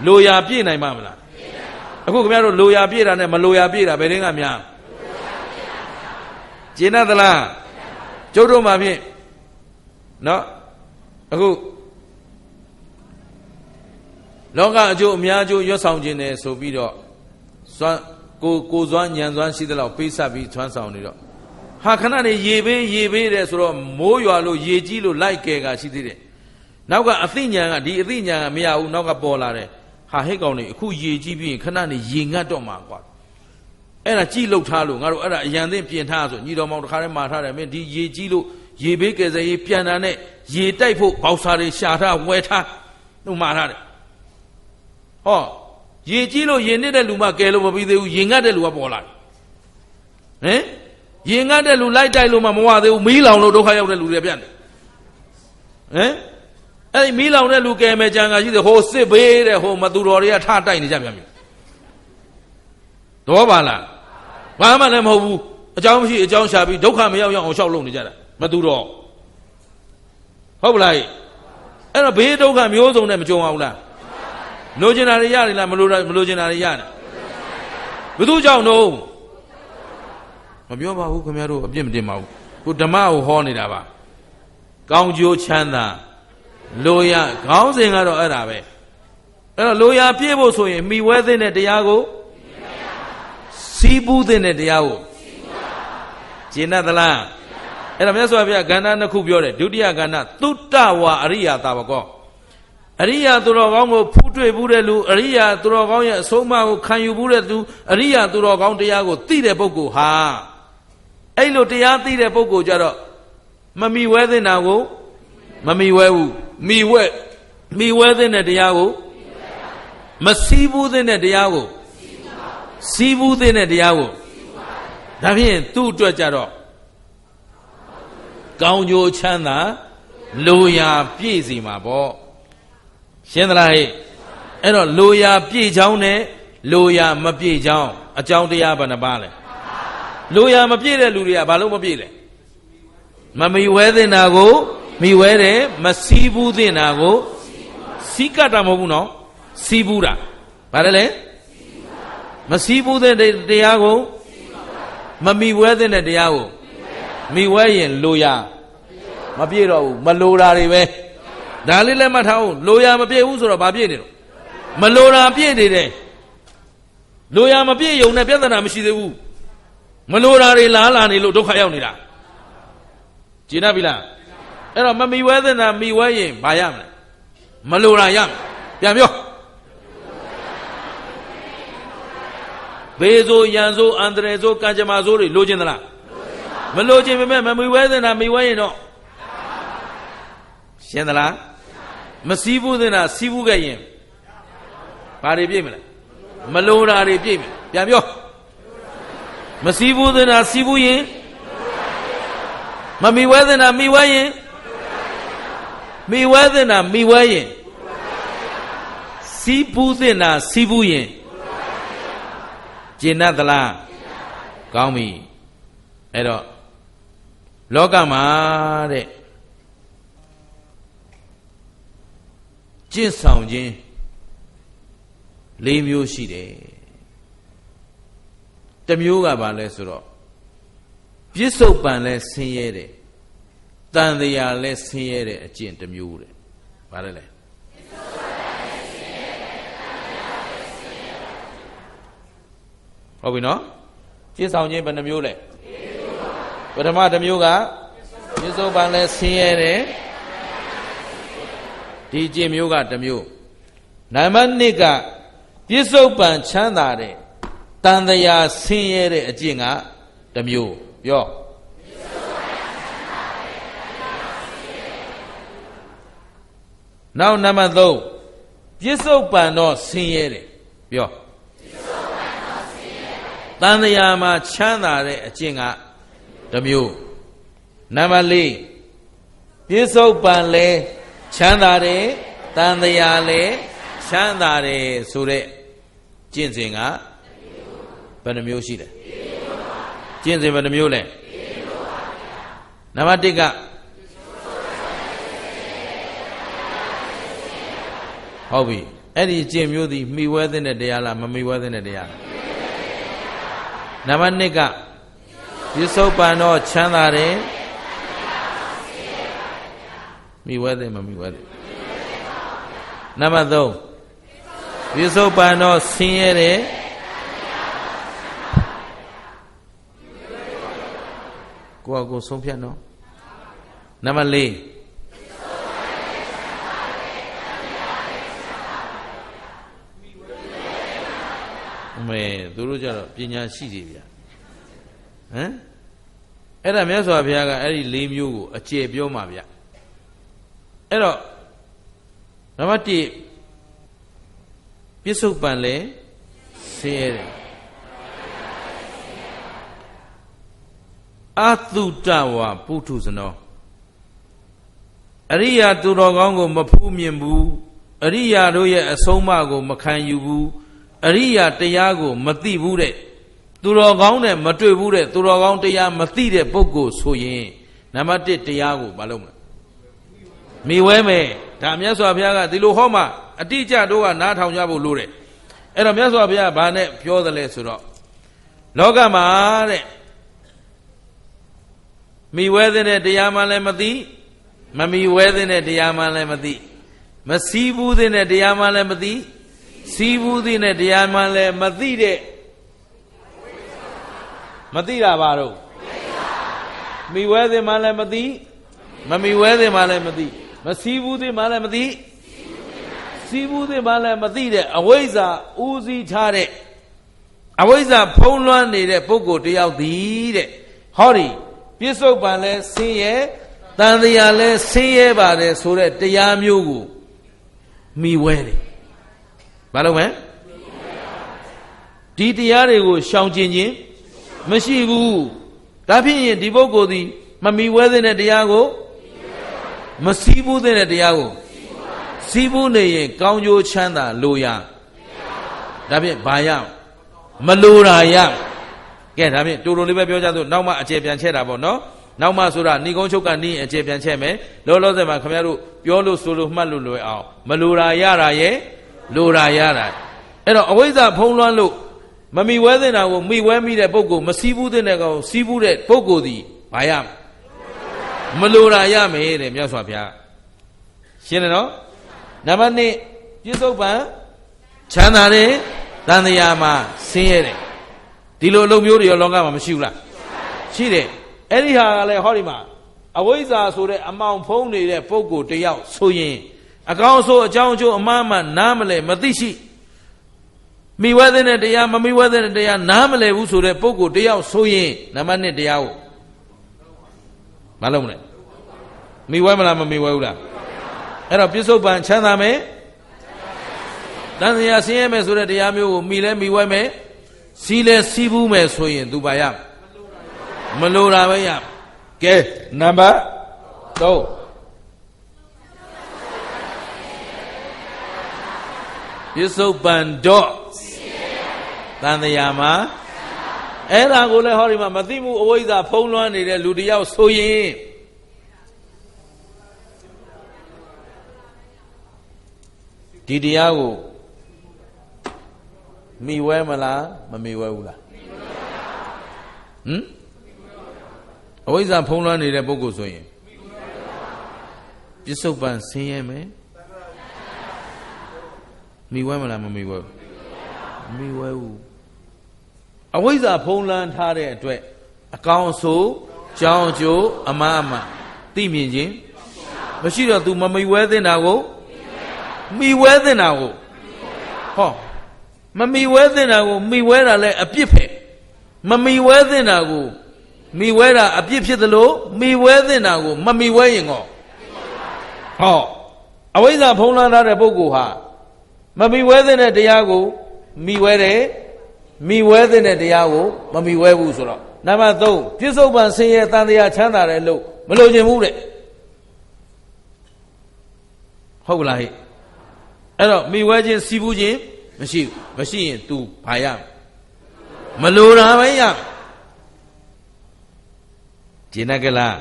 လိုရာပြည့်နိုင်မှာမလားအခုခင်ဗျားတို့လိုရာပြည့်တာနဲ့မလိုရာပြည့်တာဘယ်တင်းကများကျင်တ်သလားကျုပ်တို့မှာဖြင့်နော်အခုလောကအကျိုးအများအကျိုးရွတ်ဆောင်ခြင်းတယ်ဆိုပြီးတော့စွမ်းကိုစွမ်းညံစွမ်းရှိသလောက်ပေးဆက်ပြီးထွန်းဆောင်နေတော့ဟာခဏနေရေပေးတယ်ဆိုတော့မိုးရွာလို့ရေကြီးလို့လိုက်ကဲကရှိသေးတယ်နောက်ကအသိဉာဏ်ကဒီအသိဉာဏ်ကမရဘူးနောက်ကပေါ်လာတယ်ဟာဟိတ်ကောင်နေအခုရေကြီးပြီးရင်ခဏနေရေငတ်တော့မှာကွာအဲ့ဒါကြည်လောက်ထားလို့ငါတို့အဲ့ဒါအရန်သိပြင်ထားဆိုညီတော်မောင်တခါတည်းမှာထားတယ်မင်းဒီရေကြီးလို့ရေဘေးကယ်ဆယ်ရေးပြန်တာနဲ့ရေတိုက်ဖို့ဘောက်စာတွေရှာထားဝဲထားတို့မှာထားတယ်ဟောရေကြီးလို့ရေနစ်တဲ့လူမှကယ်လို့မပြီးသေးဘူးရေငတ်တဲ့လူကပေါ်လာတယ်ဟင်ရေငတ်တဲ့လူလိုက်တိုက်လို့မှမဝသေးဘူးမီးလောင်လို့ဒုက္ခရောက်တဲ့လူတွေပြန်တယ်ဟင်အဲ့ဒီမီးလောင်တဲ့လူကယ်မယ်ကြံကရှိတယ်ဟိုစစ်ဘေးတဲ့ဟိုမသူတော်တွေကထတိုက်နေကြပြန်ပြီတော့ပါလားဘာမှလည်းမဟုတ်ဘူးအကြောင်းမရှိအကြောင်းရှာပြီးဒုက္ခမရောက်အောင်ရှောက်လုပ်နေကြတာမသူတော့ဟုတ်ပလားအဲ့တော့ဘေးဒုက္ခမျိုးစုံနဲ့မကြုံအောင်လားလိုချင်တာတွေရတယ်လားမလိုချင်တာတွေရတယ်ဘယ်သူကြောင့်တော့မပြောပါဘူးခင်ဗျားတို့အပြစ်မတင်ပါဘူးခုဓမ္မကိုဟောနေတာပါကောင်းကျိုးချမ်းသာလိုရခေါင်းစဉ်ကတော့အဲ့ဒါပဲအဲ့တော့လိုရပြည့်ဖို့ဆိုရင်မိဝဲသိတဲ့တရားကိုစီးပူးတဲ့တရားကိုကျင့်တတ်သလားအဲ့တော့မြတ်စွာဘုရားကဏ္ဍနှစ်ခုပြောတယ်ဒုတိယကဏ္ဍသုတ္တဝါအရိယာသာဝကောအရိယာသူတော်ကောင်းကိုဖူးတွေ့ဘူးတဲ့လူအရိယာသူတော်ကောင်းရဲ့အဆုံးအမကိုခံယူဘူးတဲ့သူအရိယာသူတော်ကောင်းတရားကိုသိတဲ့ပုဂ္ဂိုလ်ဟာအဲ့လိုတရားသိတဲ့ပုဂ္ဂိုလ်ကြတော့မမီဝဲသင့်တာကိုမမီဝဲဘူးမီဝဲသင့်တဲ့တရားကိုမစီးဘူးသင့်တဲ့တရားကိုစီးဘူးသင့်တဲ့တရားကိုဒါဖြင့်သူ့အတွက်ကြတော့ကောင်းကျိုးချမ်းသာလိုရာပြည့်စီမှာပေါ့ရှင်းသလားဟဲ့အဲ့တော့လိုရာပြည့်ချောင်းနဲ့လိုရာမပြည့်ချောင်းအကြောင်းတရားဘယ်နှပါလဲလိုရာမပြည့်တဲ့လူတွေကဘာလို့မပြည့်လဲမမီဝဲသင့်တာကိုမိဝဲတယ်မစီးဘူးသင့်တာကိုစီးကတ်တာမဟုတ်ဘူးနော်စီးဘူးတာဗါတယ်လေမစီးဘူးတဲ့တရားကိုမမီဝဲတဲ့တရားကိုမိဝဲရင်လိုရာမပြည့်တော့ဘူးမလိုတာတွေပဲဒါလေးလည်းမှတ်ထားအောင်လိုရာမပြည့်ဘူးဆိုတော့ဘာပြည့်နေတော့မလိုတာပြည့်နေတယ်လိုရာမပြည့်ရုံနဲ့ပြဿနာမရှိသေးဘူးမလိုတာတွေလားလာနေလို့ဒုက္ခရောက်နေတာကျင်နာပြီလားအဲ့တော့မမီဝဲတဲ့နာမီဝဲရင်ဘာရမလဲမလိုတာရမယ်ပြန်ပြောဘေးဆိုရန်ဆိုအန္တရာယ်ဆိုကံကြမ္မာဆိုတွေလိုချင်သလားမလိုချင်ပေမဲ့မမီဝဲတဲ့နာမီဝဲရင်တော့ရှင်းသလားမစီးဘူးတဲ့နာစီးဘူးခဲ့ရင်ဘာတွေပြည့်မလဲ မလိုတာတွေပြည့်ပြီပြန်ပြောမစီးဘူးသင်တာစီးဘူးရင်မမီဝဲသင်တာမီဝဲရင်မီဝဲသင်တာမီဝဲရင်စီးဘူးသင်တာစီးဘူးရင်ကျင့်တတ်သလားကောင်းပြီအဲ့တော့လောကမှာတဲ့ကျင့်ဆောင်ခြင်း၄မျိုးရှိတယ်တစ်မျိုးကဘာလဲဆိုတော့ပြစ္ဆုတ်ပံလဲဆင်းရဲတယ်တန်တရားလဲဆင်းရဲတယ်အကျင့်တစ်မျိုးတဲ့ဘာလဲလဲဟုတ်ပြီနော်ကျင့်ဆောင်ခြင်းဘယ်နှမျိုးလဲပထမတစ်မျိုးကပြစ္ဆုတ်ပံလဲဆင်းရဲတယ်ဒီကျင့်မျိုးကတစ်မျိုးနံပါတ်2ကပြစ္ဆုတ်ပံချမ်းသာတဲ့တန်တရားဆင်းရဲတဲ့အကျင့်ကတစ်မျိုးပြောနောက်နံပါတ်3ပြစ္ဆုတ်ပံတော့ဆင်းရဲတယ်ပြောတန်တရားမှာချမ်းသာတဲ့အကျင့်ကတစ်မျိုးနံပါတ်4ပြစ္ဆုတ်ပံလဲချမ်းသာတယ်တန်တရားလဲချမ်းသာတယ်ဆိုတဲ့ကျင့်စဉ်ကဘယ်နှမျိုးရှိလဲကျင့်စဉ်ဘယ်နှမျိုးလဲနံပါတ်1ကဟုတ်ပြီအဲ့ဒီကျင့်မျိုးသည်မိဝဲတဲ့တရားလားမမိဝဲတဲ့တရားလားနံပါတ်2ကပြစ္ဆုတ်ပံတော့ချမ်းသာတယ်မိဝဲတဲ့မမိဝဲတဲ့နံပါတ်3ပြစ္ဆုတ်ပံတော့ဆင်းရဲတယ်ကိုဆုံးဖြတ်နော်နံပါတ်4မဲသူတို့ကြတော့ပညာရှိတယ်ဗျာဟမ်အဲ့ဒါမြတ်စွာဘုရားကအဲ့ဒီ၄မျိုးကိုအကျေပြောမှာဗျအဲ့တော့နံပါတ်1ပြစ္ဆုတ်ပံလဲဆင်းရဲတယ်အသုတဝပုထုဇနောအရိယာသူတော်ကောင်းကိုမဖူးမြင်ဘူးအရိယာတို့ရဲ့အဆုံးအမကိုမခံယူဘူးအရိယာတရားကိုမသိဘူးတဲ့သူတော်ကောင်းနဲ့မတွေ့ဘူးတဲ့သူတော်ကောင်းတရားမသိတဲ့ပုဂ္ဂိုလ်ဆိုရင်နံပါတ်1တရားကိုမလုပ်မလားမိဝဲမယ်ဒါမြတ်စွာဘုရားကဒီလိုဟောမှအတိအကျတို့ကနားထောင်ကြဖို့လိုတယ်အဲ့တော့မြတ်စွာဘုရားဘာနဲ့ပြောသလဲဆိုတော့လောကမှာတဲ့မိဝဲတဲ့တရားမှလည်းမသိမမိဝဲတဲ့တရားမှလည်းမသိမစည်းဘူးတဲ့တရားမှလည်းမသိစီးဘူးတဲ့တရားမှလည်းမသိတဲ့မသိတာပါတော့မိဝဲတဲ့မှလည်းမသိမမိဝဲတဲ့မှလည်းမသိမစည်းဘူးတဲ့မှလည်းမသိစီးဘူးတဲ့မှလည်းမသိတဲ့အဝိဇ္ဇာဦးစီးထားတဲ့အဝိဇ္ဇာဖုံးလွှမ်းနေတဲ့ပုဂ္ဂိုလ်တယောက်သည်တဲ့ဟောဒီပြစ္ဆုတ်ပံလဲဆင်းရဲတန်တရားလဲဆင်းရဲပါတယ်ဆိုတဲ့တရားမျိုးကိုမိဝဲတယ်ဘာလို့မဲဒီတရားတွေကိုရှောင်ကျင်ခြင်းမရှိဘူးဒါဖြစ်ရင်ဒီပုဂ္ဂိုလ်သည်မမိဝဲတဲ့တရားကိုမစည်းဘူးတဲ့တရားကိုစည်းဘူးနေရင်ကောင်းကျိုးချမ်းသာလိုရဒါဖြင့်ဘာရမလိုတာရကဲဒါဖြင့်တူတူလေးပဲပြောကြစို့နောက်မှအခြေပြန်ချက်တာပေါ့နော်နောက်မှဆိုတာဏီကုန်းချုပ်ကနီးအခြေပြန်ချက်မယ်လောလောဆယ်မှာခင်ဗျားတို့ပြောလို့ဆိုလို့မှတ်လို့လွယ်အောင်မလိုတာရတာရဲ့လိုတာရတာအဲ့တော့အဝိဇ္ဇာဖုံးလွှမ်းလို့မမိဝဲတဲ့တာကိုမိဝဲမိတဲ့ပုဂ္ဂိုလ်မစည်းဘူးတဲ့ကောင်စည်းဘူးတဲ့ပုဂ္ဂိုလ်သည်ဘာရမလိုတာရမယ်တဲ့မြတ်စွာဘုရားရှင်းတယ်နော်နံပါတ်2ပြစ္ဆုတ်ပံချမ်းသာတယ်တန်တရားမှာဆင်းရဲတယ်ဒီလိုအလုပ်မျိုးတွေရောလောကမှာမရှိဘူးလားရှိတယ်အဲ့ဒီဟာကလည်းဟောဒီမှာအဝိဇ္ဇာဆိုတဲ့အမောင်ဖုံးနေတဲ့ပုဂ္ဂိုလ်တယောက်ဆိုရင်အကောင်းဆိုအကြောင်းအကျိုးအမှားမှနားမလဲမသိရှိမိဝဲတဲ့တရားမမိဝဲတဲ့တရားနားမလဲဘူးဆိုတဲ့ပုဂ္ဂိုလ်တယောက်ဆိုရင်နံပါတ်1တရားကိုမလုပ်မလဲမိဝဲမလားမမိဝဲဘူးလားအဲ့တော့ပြစ္ဆုတ်ပံချမ်းသာမယ်တ တန်တရားဆင်းရဲမယ်ဆိုတဲ့တရားမျိုးကိုမိလဲမိဝဲမယ်စီးလဲစီးဘူးမယ်ဆိုရင်သူပါရမလိုတာပဲရကဲနံပါတ်3ပစ္စုပန်တော့တန်တရားမှာအဲ့ဒါကိုလည်းဟောဒီမှာမသိမှုအဝိဇ္ဇာဖုံးလွှမ်းနေတဲ့လူတယောက်ဆိုရင်ဒီတရားကိုမိဝဲမလားမမိဝဲဘူးလားအဝိဇ္ဇာဖုံးလွှမ်းနေတဲ့ပုဂ္ဂိုလ်ဆိုရင်ပစ္စုပန်ဆင်းရဲမယ်မိဝဲမလားမမိဝဲဘူးမိဝဲဘူးအဝိဇ္ဇာဖုံးလွှမ်းထားတဲ့အတွက်အကောင်ဆိုကြောင်းကျိုးအမှားအမှန်သိမြင်ခြင်းမရှိတော့ तू မမိဝဲသင့်တာကိုမိဝဲသင့်တာကိုဟောမမိဝဲသင့်တာကိုမိဝဲတာလဲအပြစ်ပဲမမိဝဲသင့်တာကိုမိဝဲတာအပြစ်ဖြစ်သလိုမိဝဲသင့်တာကိုမမိဝဲရင်ကောဟောအဝိဇ္ဇာဖုံးလွှမ်းထားတဲ့ပုဂ္ဂိုလ်ဟာမမိဝဲသင့်တဲ့တရားကိုမိဝဲတယ်မိဝဲသင့်တဲ့တရားကိုမမိဝဲဘူးဆိုတော့နံပါတ်3ပြစ္ဆုတ်ပန်ဆင်းရဲတန်တရားချမ်းသာတယ်လို့မလိုချင်ဘူးတဲ့ဟုတ်ကလားဟဲ့အဲ့တော့မိဝဲခြင်းစီးပူးခြင်းမရှိရင် तू ဘာရမလိုတာပဲရကျင်ကလား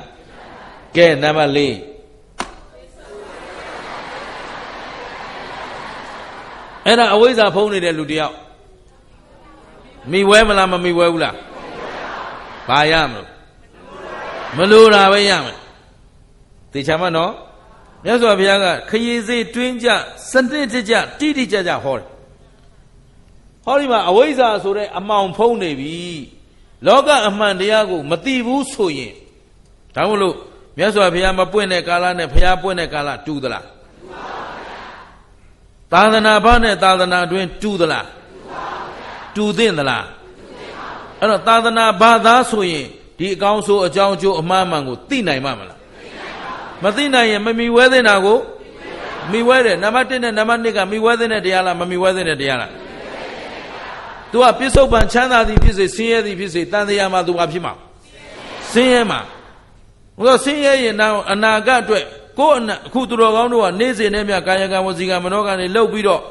ကဲနံပါတ်4အဲ့ဒါအဝိဇ္ဇာဖုံးနေတဲ့လူတယောက်မိဝဲမလားမမိဝဲဘူးလားဘာရမလို့မလိုတာပဲရမယ်သေချာမနော်မြတ်စွာဘုရားကခရီးစေးတွင်းကြစနစ်တကျတိတိကျကျဟောတယ်ဟောဒီမှာအဝိဇ္ဇာဆိုတဲ့အမှောင်ဖုံးနေပြီလောကအမှန်တရားကိုမသိဘူးဆိုရင်ဒါမို့လို့မြတ်စွာဘုရားမပွင့်တဲ့ကာလနဲ့ဘုရားပွင့်တဲ့ကာလတူသလားသာသနာ့ဘာနဲ့သာသနာတွင်တူသလားတူသင့်သလားအဲ့တော့သာသနာ့ဘာသာဆိုရင်ဒီအကောင်းဆိုအကြောင်းကျိုးအမှားမှန်ကိုသိနိုင်မှာမလားမသိနိုင်ရင်မမိဝဲသင့်တာကိုမိဝဲတယ်နံပါတ်1နဲ့နံပါတ်2ကမိဝဲသင့်တဲ့တရားလားမမိဝဲသင့်တဲ့တရားလားသူကပြစ္ဆုတ်ပန်ချမ်းသာသည်ဖြစ်စေဆင်းရဲသည်ဖြစ်စေတန်တရားမှာသူကဖြစ်မှာဆင်းရဲမှာဟိုဆင်းရဲရင်နောက်အနာဂတ်အတွက်ကိုယ်အခုသူတော်ကောင်းတို့ကနေ့စဉ်နဲ့မြကာယကံဝစီကံမနောကံတွေလှုပ်ပြီးတော့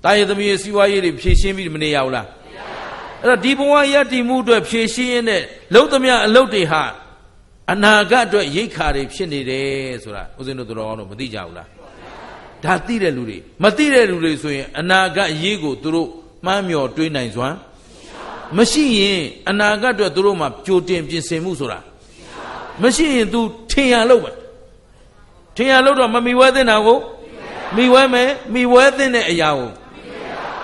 တာယသမီးစီဝါရေးတွေဖြည့်ရှင်းပြီးမနေရဘူးလားအဲ့တော့ဒီဘဝယတ္တိမှုအတွက်ဖြည့်ရှင်းရင်းနဲ့လှုပ်သမျှအလုပ်တွေဟာအနာဂတ်အတွက်ရိတ်ခါတွေဖြစ်နေတယ်ဆိုတာဦးဇင်းတို့သူတော်ကောင်းတို့မသိကြဘူးလားဒါသိတဲ့လူတွေမသိတဲ့လူတွေဆိုရင်အနာဂတ်ရေးကိုသူတို့မှန်းမျှော်တွေးနိုင်စွမ်းမရှိရင်အနာဂတ်အတွက်သူတို့မှာကြိုတင်ပြင်ဆင်မှုဆိုတာမရှိရင် तू ထင်ရလို့ပဲထင်ရလို့တော့မမိဝဲသင့်တာကိုမိဝဲမယ်မိဝဲသင့်တဲ့အရာကို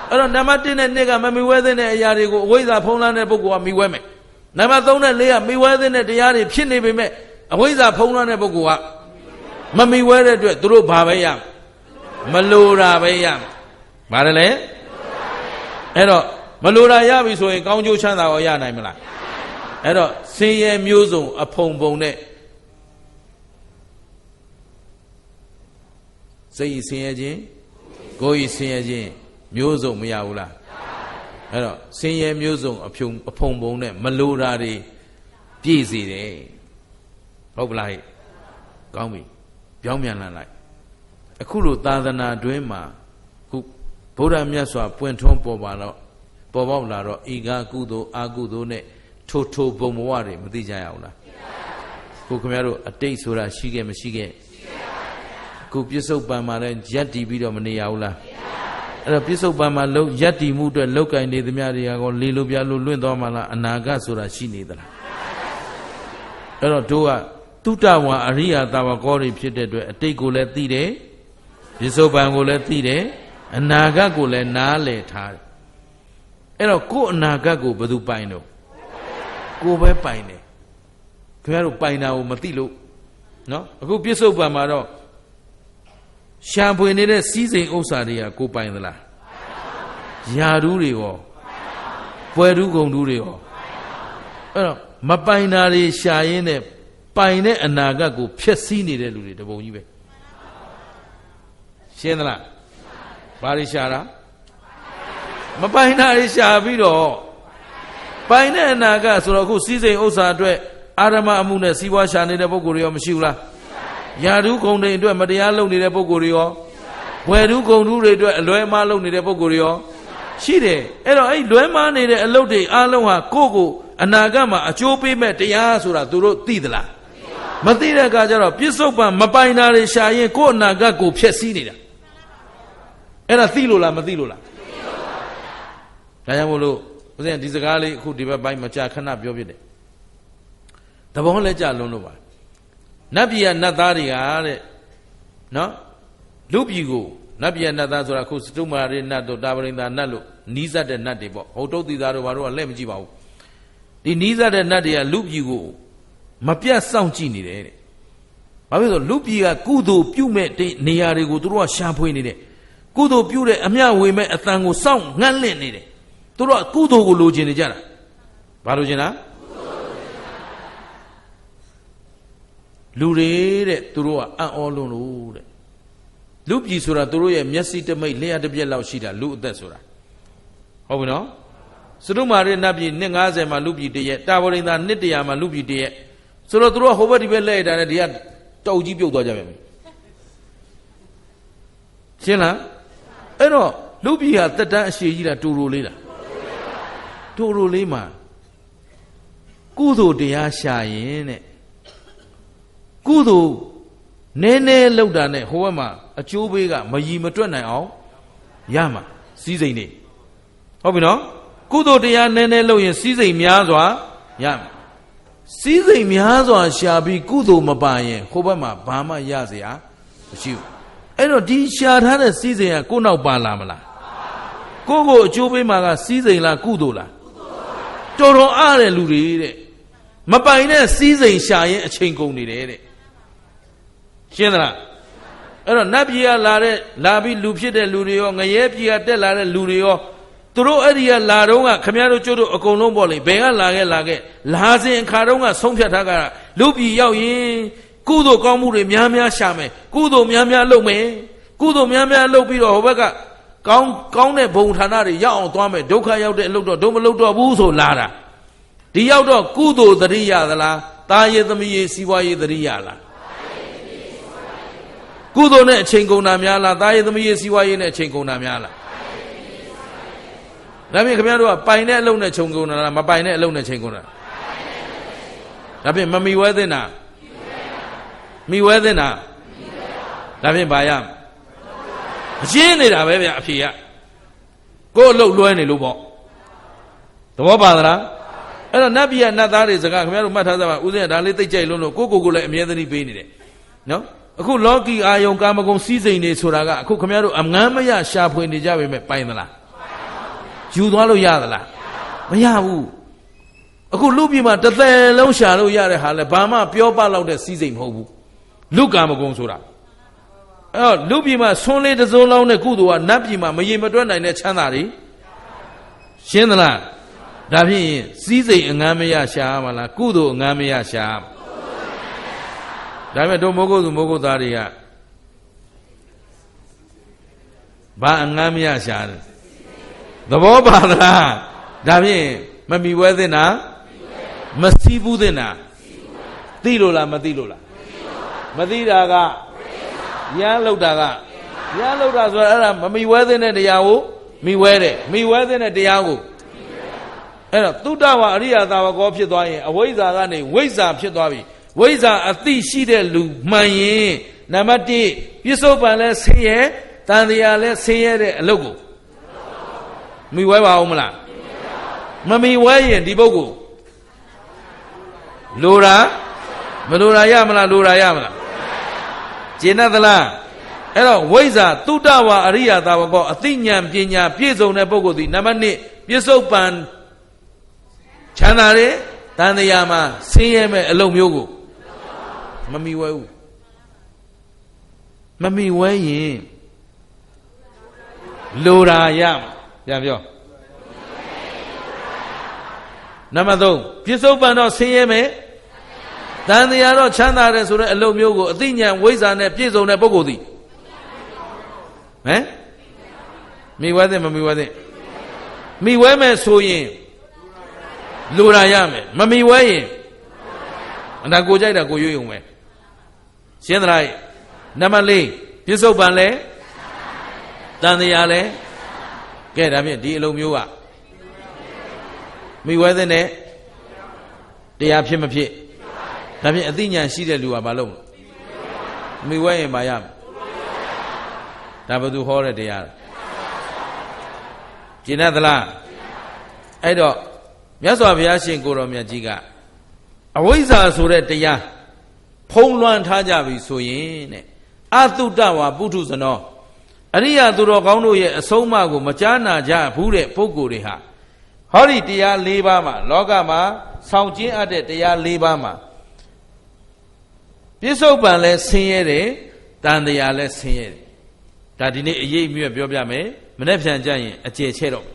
အဲ့တော့နံပါတ်1နဲ့2ကမမိဝဲသင့်တဲ့အရာတွေကိုအဝိဇ္ဇာဖုံးလွှမ်းတဲ့ပုဂ္ဂိုလ်ကမိဝဲမယ်နံပါတ်3နဲ့4ကမိဝဲသင့်တဲ့တရားတွေဖြစ်နေပေမဲ့အဝိဇ္ဇာဖုံးလွှမ်းတဲ့ပုဂ္ဂိုလ်ကမမိဝဲတဲ့အတွက်သူတို့ဘာပဲရမလိုတာပဲရဘာလဲအဲ့တော့မလိုတာရပြီဆိုရင်ကောင်းကျိုးချမ်းသာရောရနိုင်မလားအဲ့တော့ဆင်းရဲမျိုးစုံအဖုံဖုံနဲ့စိတ်ဆင်းရဲခြင်းကိုယ်ဆင်းရဲခြင်းမျိုးစုံမရဘူးလားအဲ့တော့ဆင်းရဲမျိုးစုံအဖုံဖုံနဲ့မလိုတာတွေပြည့်စေတယ်ဟုတ်ပလားဟဲ့ကောင်းပြီပြောင်းပြန်လာလိုက်အခုလိုသာသနာတွင်မှာခုဗုဒ္ဓမြတ်စွာပွင့်ထွန်းပေါ်ပေါက်လာတော့ဤကာကုသိုလ်အာကုသိုလ်နဲ့ထိုဘုံဘဝတွေမသိကြရဘူးလားခုခင်ဗျားတို့အတိတ်ဆိုတာရှိခဲ့မရှိခဲ့ခုပြစ္ဆုတ်ပံမှာလည်းရက်တည်ပြီးတော့မနေရဘူးလားအဲ့တော့ပြစ္ဆုတ်ပံမှာရက်တည်မှုအတွက်လောက်ကင်နေသမျှတွေကကောလေလိုပြလို့လွင့်သွားမှလားအနာဂတ်ဆိုတာရှိနေသလားအဲ့တော့တို့ကတုတ္တဝါအရိယာသာဝကောတွေဖြစ်တဲ့အတွက်အတိတ်ကိုလည်းသိတယ်ပြစ္ဆုတ်ပံကိုလည်းသိတယ်အနာဂတ်ကိုလည်းနားလည်ထားတယ်အဲ့တော့ကိုယ်အနာဂတ်ကိုဘယ်သူပိုင်တော့ကိုယ်ပဲပိုင်တယ်ခင်ဗျားတို့ပိုင်တာကိုမသိလို့နော်အခုပြစ္ဆုတ်ပံမှာတော့ရှာဖွေနေတဲ့စီးစိမ်ဥစ္စာတွေကကိုယ်ပိုင်သလားယာဓုတွေရောပွဲဓုဂုံဓုတွေရောအဲ့တော့မပိုင်တာတွေရှာရင်းနဲ့ပိုင်တဲ့အနာဂတ်ကိုဖျက်ဆီးနေတဲ့လူတွေတပုံကြီးပဲရှင်းသလားဘာတွေရှာတာ မပိုင်တာတွေရှာပြီးတော့ပိုင်တဲ့အနာကဆိုတော့အခုစည်းစိမ်ဥစ္စာအတွက်အာရမအမှုနဲ့စီးပွားရှာနေတဲ့ပုဂ္ဂိုလ်တွေရောမရှိဘူးလားယာဓုဂုံတွေအတွက်မတရားလုပ်နေတဲ့ပုဂ္ဂိုလ်တွေရောဝယ်ဓုဂုံဓုတွေအတွက်အလွဲမှားလုပ်နေတဲ့ပုဂ္ဂိုလ်တွေရောရှိတယ်အဲ့တော့အဲ့လွဲမှားနေတဲ့အလုပ်တွေအားလုံးဟာကိုယ့်ကိုအနာဂတ်မှာအကျိုးပေးမဲ့တရားဆိုတာသူတို့သိသလားမသိတဲ့အခါကျတော့ပြစ္ဆုတ်ပံမပိုင်တာတွေရှာရင်ကိုယ့်အနာဂတ်ကိုဖျက်ဆီးနေတာအဲ့ဒါသိလို့လားမသိလို့လားဒါကြောင့်မို့လို့ဦးဇင်းဒီစကားလေးအခုဒီဘက်ပိုင်းမကြာခဏပြောပြတယ်တဘောလဲကြလွန်းလို့ပါနတ်ပြည်ကနတ်သားတွေကတဲ့နော်လူပြည်ကိုနတ်ပြည်ကနတ်သားဆိုတာအခုစတုမာရိနတ်တို့တာဝရိန္ဒာနတ်လို့နီးစပ်တဲ့နတ်တွေပေါ့ဟိုတုတ်တိသားတို့ဘာတို့ကလက်မကြည့်ပါဘူးဒီနီးစပ်တဲ့နတ်တွေကလူပြည်ကိုမပြတ်စောင့်ကြည့်နေတယ်တဲ့ဘာဖြစ်လို့လူပြည်ကကုသိုလ်ပြုမဲ့နေရာတွေကိုသူတို့ကရှာဖွေနေတယ်ကုသိုလ်ပြုတဲ့အမျှဝေမဲ့အတန်ကိုစောင့်ငှက်လင့်နေတယ်သူတို့ကကုသိုလ်ကိုလိုချင်နေကြတာဘာလိုချင်တာလူတွေတဲ့သူတို့ကအံ့ဩလုံးလို့တဲ့လူပြည်ဆိုတာသူတို့ရဲ့မျက်စိတမိတ်လျှက်တစ်ပြက်လောက်ရှိတာလူအသက်ဆိုတာဟုတ်ပြီနော်စတုမာရိနတ်ပြည်နှစ်90မှာလူပြည်တရက်တာဝရိန္ဒာနှစ်100မှာလူပြည်တရက်ဆိုတော့သူတို့ဟိုဘက်ဒီဘက်လှည့်ရတာနဲ့ဒီကတောက်ကြီးပြုတ်သွားကြပြန်ပြီရှင်းလားအဲ့တော့လူပြည်ဟာတက်တန်းအရှိကြီးတာတူတူလေးလားတူတူလေးမှာကုသိုလ်တရားရှာရင်တဲ့ကုသိုလ်နည်းနည်းလောက်တာနဲ့ဟိုဘက်မှာအကျိုးပေးကမရီမတွက်နိုင်အောင်ရမှာစည်းစိမ်နေဟုတ်ပြီနော်ကုသိုလ်တရားနည်းနည်းလုပ်ရင်စည်းစိမ်များစွာရမှာစည်းစိမ်များစွာရှာပြီးကုသိုလ်မပါရင်ဟိုဘက်မှာဘာမှရเสียမရှိဘူးအဲ့တော့ဒီရှာထားတဲ့စည်းစိမ်ကကိုယ့်နောက်ပါလာမလားကိုယ့်ကိုအကျိုးပေးမှာကစည်းစိမ်လားကုသိုလ်လားတော်တော်အားတဲ့လူတွေတဲ့မပိုင်တဲ့စည်းစိမ်ရှာရင်အချိန်ကုန်နေတယ်တဲ့ရှင်းသလားအဲ့တော့နတ်ပြည်ကလာပြီးလူဖြစ်တဲ့လူတွေရောငရဲပြည်ကတက်လာတဲ့လူတွေရောသူတို့အဲ့ဒီကလာတော့ကခမည်းတော်ကျို့တို့အကုန်လုံးပေါ့လေဘယ်ကလာခဲ့လာစဉ်အခါတော့ကဆုံးဖြတ်ထားကြတာလူပြည်ရောက်ရင်ကုသိုလ်ကောင်းမှုတွေများများရှာမယ်ကုသိုလ်များများလုပ်မယ်ကုသိုလ်များများလုပ်ပြီးတော့ဟိုဘက်ကကောင်းတဲ့ဘုံဌာနတွေရောက်အောင်သွားမယ်ဒုက္ခရောက်တဲ့အလုပ်တော့ဒုမလုပ်တော့ဘူးဆိုလာတာဒီရောက်တော့ကုသိုလ်သတိရသလားတာယေသမီးယေစီဝါယေသတိရလားကုသိုလ်နဲ့အချိန်ကုန်တာများလားတာယေသမီးယေစီဝါယေနဲ့အချိန်ကုန်တာများလားဒါဖြင့်ခင်ဗျားတို့ကပိုင်တဲ့အလုပ်နဲ့ချိန်ကုန်တာလားမပိုင်တဲ့အလုပ်နဲ့ချိန်ကုန်တာဒါဖြင့်မမီဝဲသင့်တာမိဝဲသင့်တာဒါဖြင့်ဘာရအရှင်းနေတာပဲဗျအဖေကကိုယ်အလုပ်လွဲနေလို့ပေါ့သဘောပါသလားအဲ့တော့နတ်ပြည်ကနတ်သားတွေစကားခင်ဗျားတို့မှတ်ထားသပါဦးဇင်းကဒါလေးသိကြိုက်လို့ကိုလည်းအမြဲတမ်းပေးနေတယ်နော်အခုလောကီအာယုံကာမဂုဏ်စည်းစိမ်နေဆိုတာကအခုခင်ဗျားတို့အငမ်းမရရှာဖွေနေကြပေမဲ့ပိုင်သလားယူသွားလို့ရသလားမရဘူးအခုလူပြည်မှာတစ်သက်လုံးရှာလို့ရတဲ့ဟာလဲဘာမှပြောပလောက်တဲ့စည်းစိမ်မဟုတ်ဘူးလူကာမဂုဏ်ဆိုတာအဲ့တော့လူပြည်မှာဆွန်းလေးတစ်စုံလောင်းတဲ့ကုသိုလ်ကနတ်ပြည်မှာမရေမတွက်နိုင်တဲ့ချမ်းသာတွေရှင်းသလားဒါဖြင့်စည်းစိမ်အငမ်းမရရှာမလားကုသိုလ်အငမ်းမရရှာဒါပေမဲ့တို့မိုးကုတ်သူမိုးကုတ်သားတွေကဘာအငမ်းမရရှာတယ်သဘောပါသလားဒါဖြင့်မမီဝဲသင့်တာမစီးဘူးသင့်တာသိလို့လားမသိလို့လားမသိတာကရမ်းလောက်တာဆိုတော့အဲ့ဒါမမီဝဲသင့်တဲ့တရားကိုမိဝဲတယ်မိဝဲသင့်တဲ့တရားကိုအဲ့တော့သုတ္တဝါအရိယသာဝကောဖြစ်သွားရင်အဝိဇ္ဇာကနေဝိဇ္ဇာဖြစ်သွားပြီဝိဇ္ဇာအသိရှိတဲ့လူမှန်ရင်နံပါတ်1ပြစ္ဆုတ်ပံလဲဆင်းရဲတန်တရားလဲဆင်းရဲတဲ့အလုပ်ကိုမိဝဲပါအောင်မလားမမိဝဲရင်ဒီပုဂ္ဂိုလ်လိုတာမလိုတာရမလားလိုတာရမလားကျင့်သလားအဲ့တော့ဝိဇ္ဇာသုတ္တဝါအရိယသာဝကောအသိဉာဏ်ပညာပြည့်စုံတဲ့ပုဂ္ဂိုလ်ဒီနံပါတ်1ပြစ္ဆုတ်ပံချမ်းသာတဲ့တန်တရားမှာဆင်းရဲမဲ့အလုပ်မျိုးကိုမမိဝဲဘူးမမိဝဲရင်လိုတာရပြန်ပြောနံပါတ်3ပြစ္ဆုတ်ပံတော့ဆင်းရဲမဲ့တန်တရားတော့ချမ်းသာတယ်ဆိုတဲ့အလုပ်မျိုးကိုအသိဉာဏ်ဝိဇ္ဇာနဲ့ပြည့်စုံတဲ့ပုဂ္ဂိုလ်သည်ဟမ်မိဝဲတဲ့မမိဝဲတဲ့ မိဝဲမဲ့ဆိုရင်လူရာရမယ်မမိဝဲရင်ဒါကိုကြိုက်တာကိုရွေးုံပဲရှင်းသလားနံပါတ်၄ပြစ္ဆုတ်ပံလဲတန်တရားလဲကဲဒါဖြင့်ဒီအလုံးမျိုးကမိဝဲတဲ့နဲ့တရားဖြစ်မဖြစ်ဒါဖြင့်အသိဉာဏ်ရှိတဲ့လူကဘာလုပ်မိဝဲရင်ပါရမယ်ဒါဘယ်သူဟောတဲ့တရားလဲကျင့်သလားအဲ့တော့မြတ်စွာဘုရားရှင်ကိုတော်မြတ်ကြီးကအဝိဇ္ဇာဆိုတဲ့တရားဖုံးလွှမ်းထားကြပြီဆိုရင်တဲ့အတုတ္တဝါပုထုဇနောအရိယာသူတော်ကောင်းတို့ရဲ့အဆုံးအမကိုမကြားနာကြဘူးတဲ့ပုဂ္ဂိုလ်တွေဟာဟောဒီတရား၄ပါးမှာလောကမှာဆောင်ကျင်းအပ်တဲ့တရား၄ပါးမှာပြစ္ဆုတ်ပံလဲဆင်းရဲတယ်တန်တရားလဲဆင်းရဲတယ်ဒါဒီနေ့အရေးအမြတ်ပြောပြမယ်မနေ့ပြန်ကြရင်အကျယ်ချဲ့တော့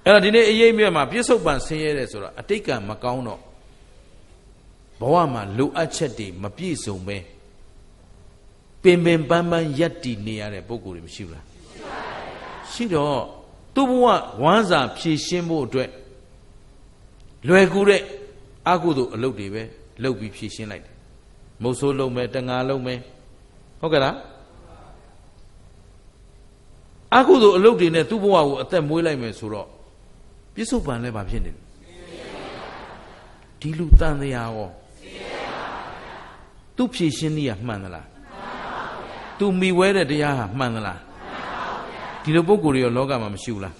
အဲ့တော့ဒီနေ့အရေးအမြတ်မှာပြစ္ဆုတ်ပံဆင်းရဲတယ်ဆိုတော့အတိတ်ကမကောင်းတော့ဘဝမှာလိုအပ်ချက်တွေမပြည့်စုံပဲပင်ပင်ပန်းပန်းရက်တည်နေရတဲ့ပုဂ္ဂိုလ်တွေမရှိဘူးလားရှိတော့သူ့ဘဝဝမ်းစာဖြည့်ရှင်းဖို့အတွက်လွယ်ကူတဲ့အကုသိုလ်အလုပ်တွေပဲလုပ်ပြီးဖြည့်ရှင်းလိုက်တယ်မုတ်ဆိုးလုံးမယ်တငါလုံးမယ်ဟုတ်ကဲ့လားအကုသိုလ်အလုပ်တွေနဲ့သူ့ဘဝကိုအသက်မွေးလိုက်မယ်ဆိုတော့ပြစ္ဆုတ်ပံလည်းဘာဖြစ်နေလဲဒီလူတန်တရားရောသူဖြည့်ရှင်းနည်းကမှန်သလားသူမိဝဲတဲ့တရားဟာမှန်သလားဒီလိုပုဂ္ဂိုလ်တွေရောလောကမှာမရှိဘူးလား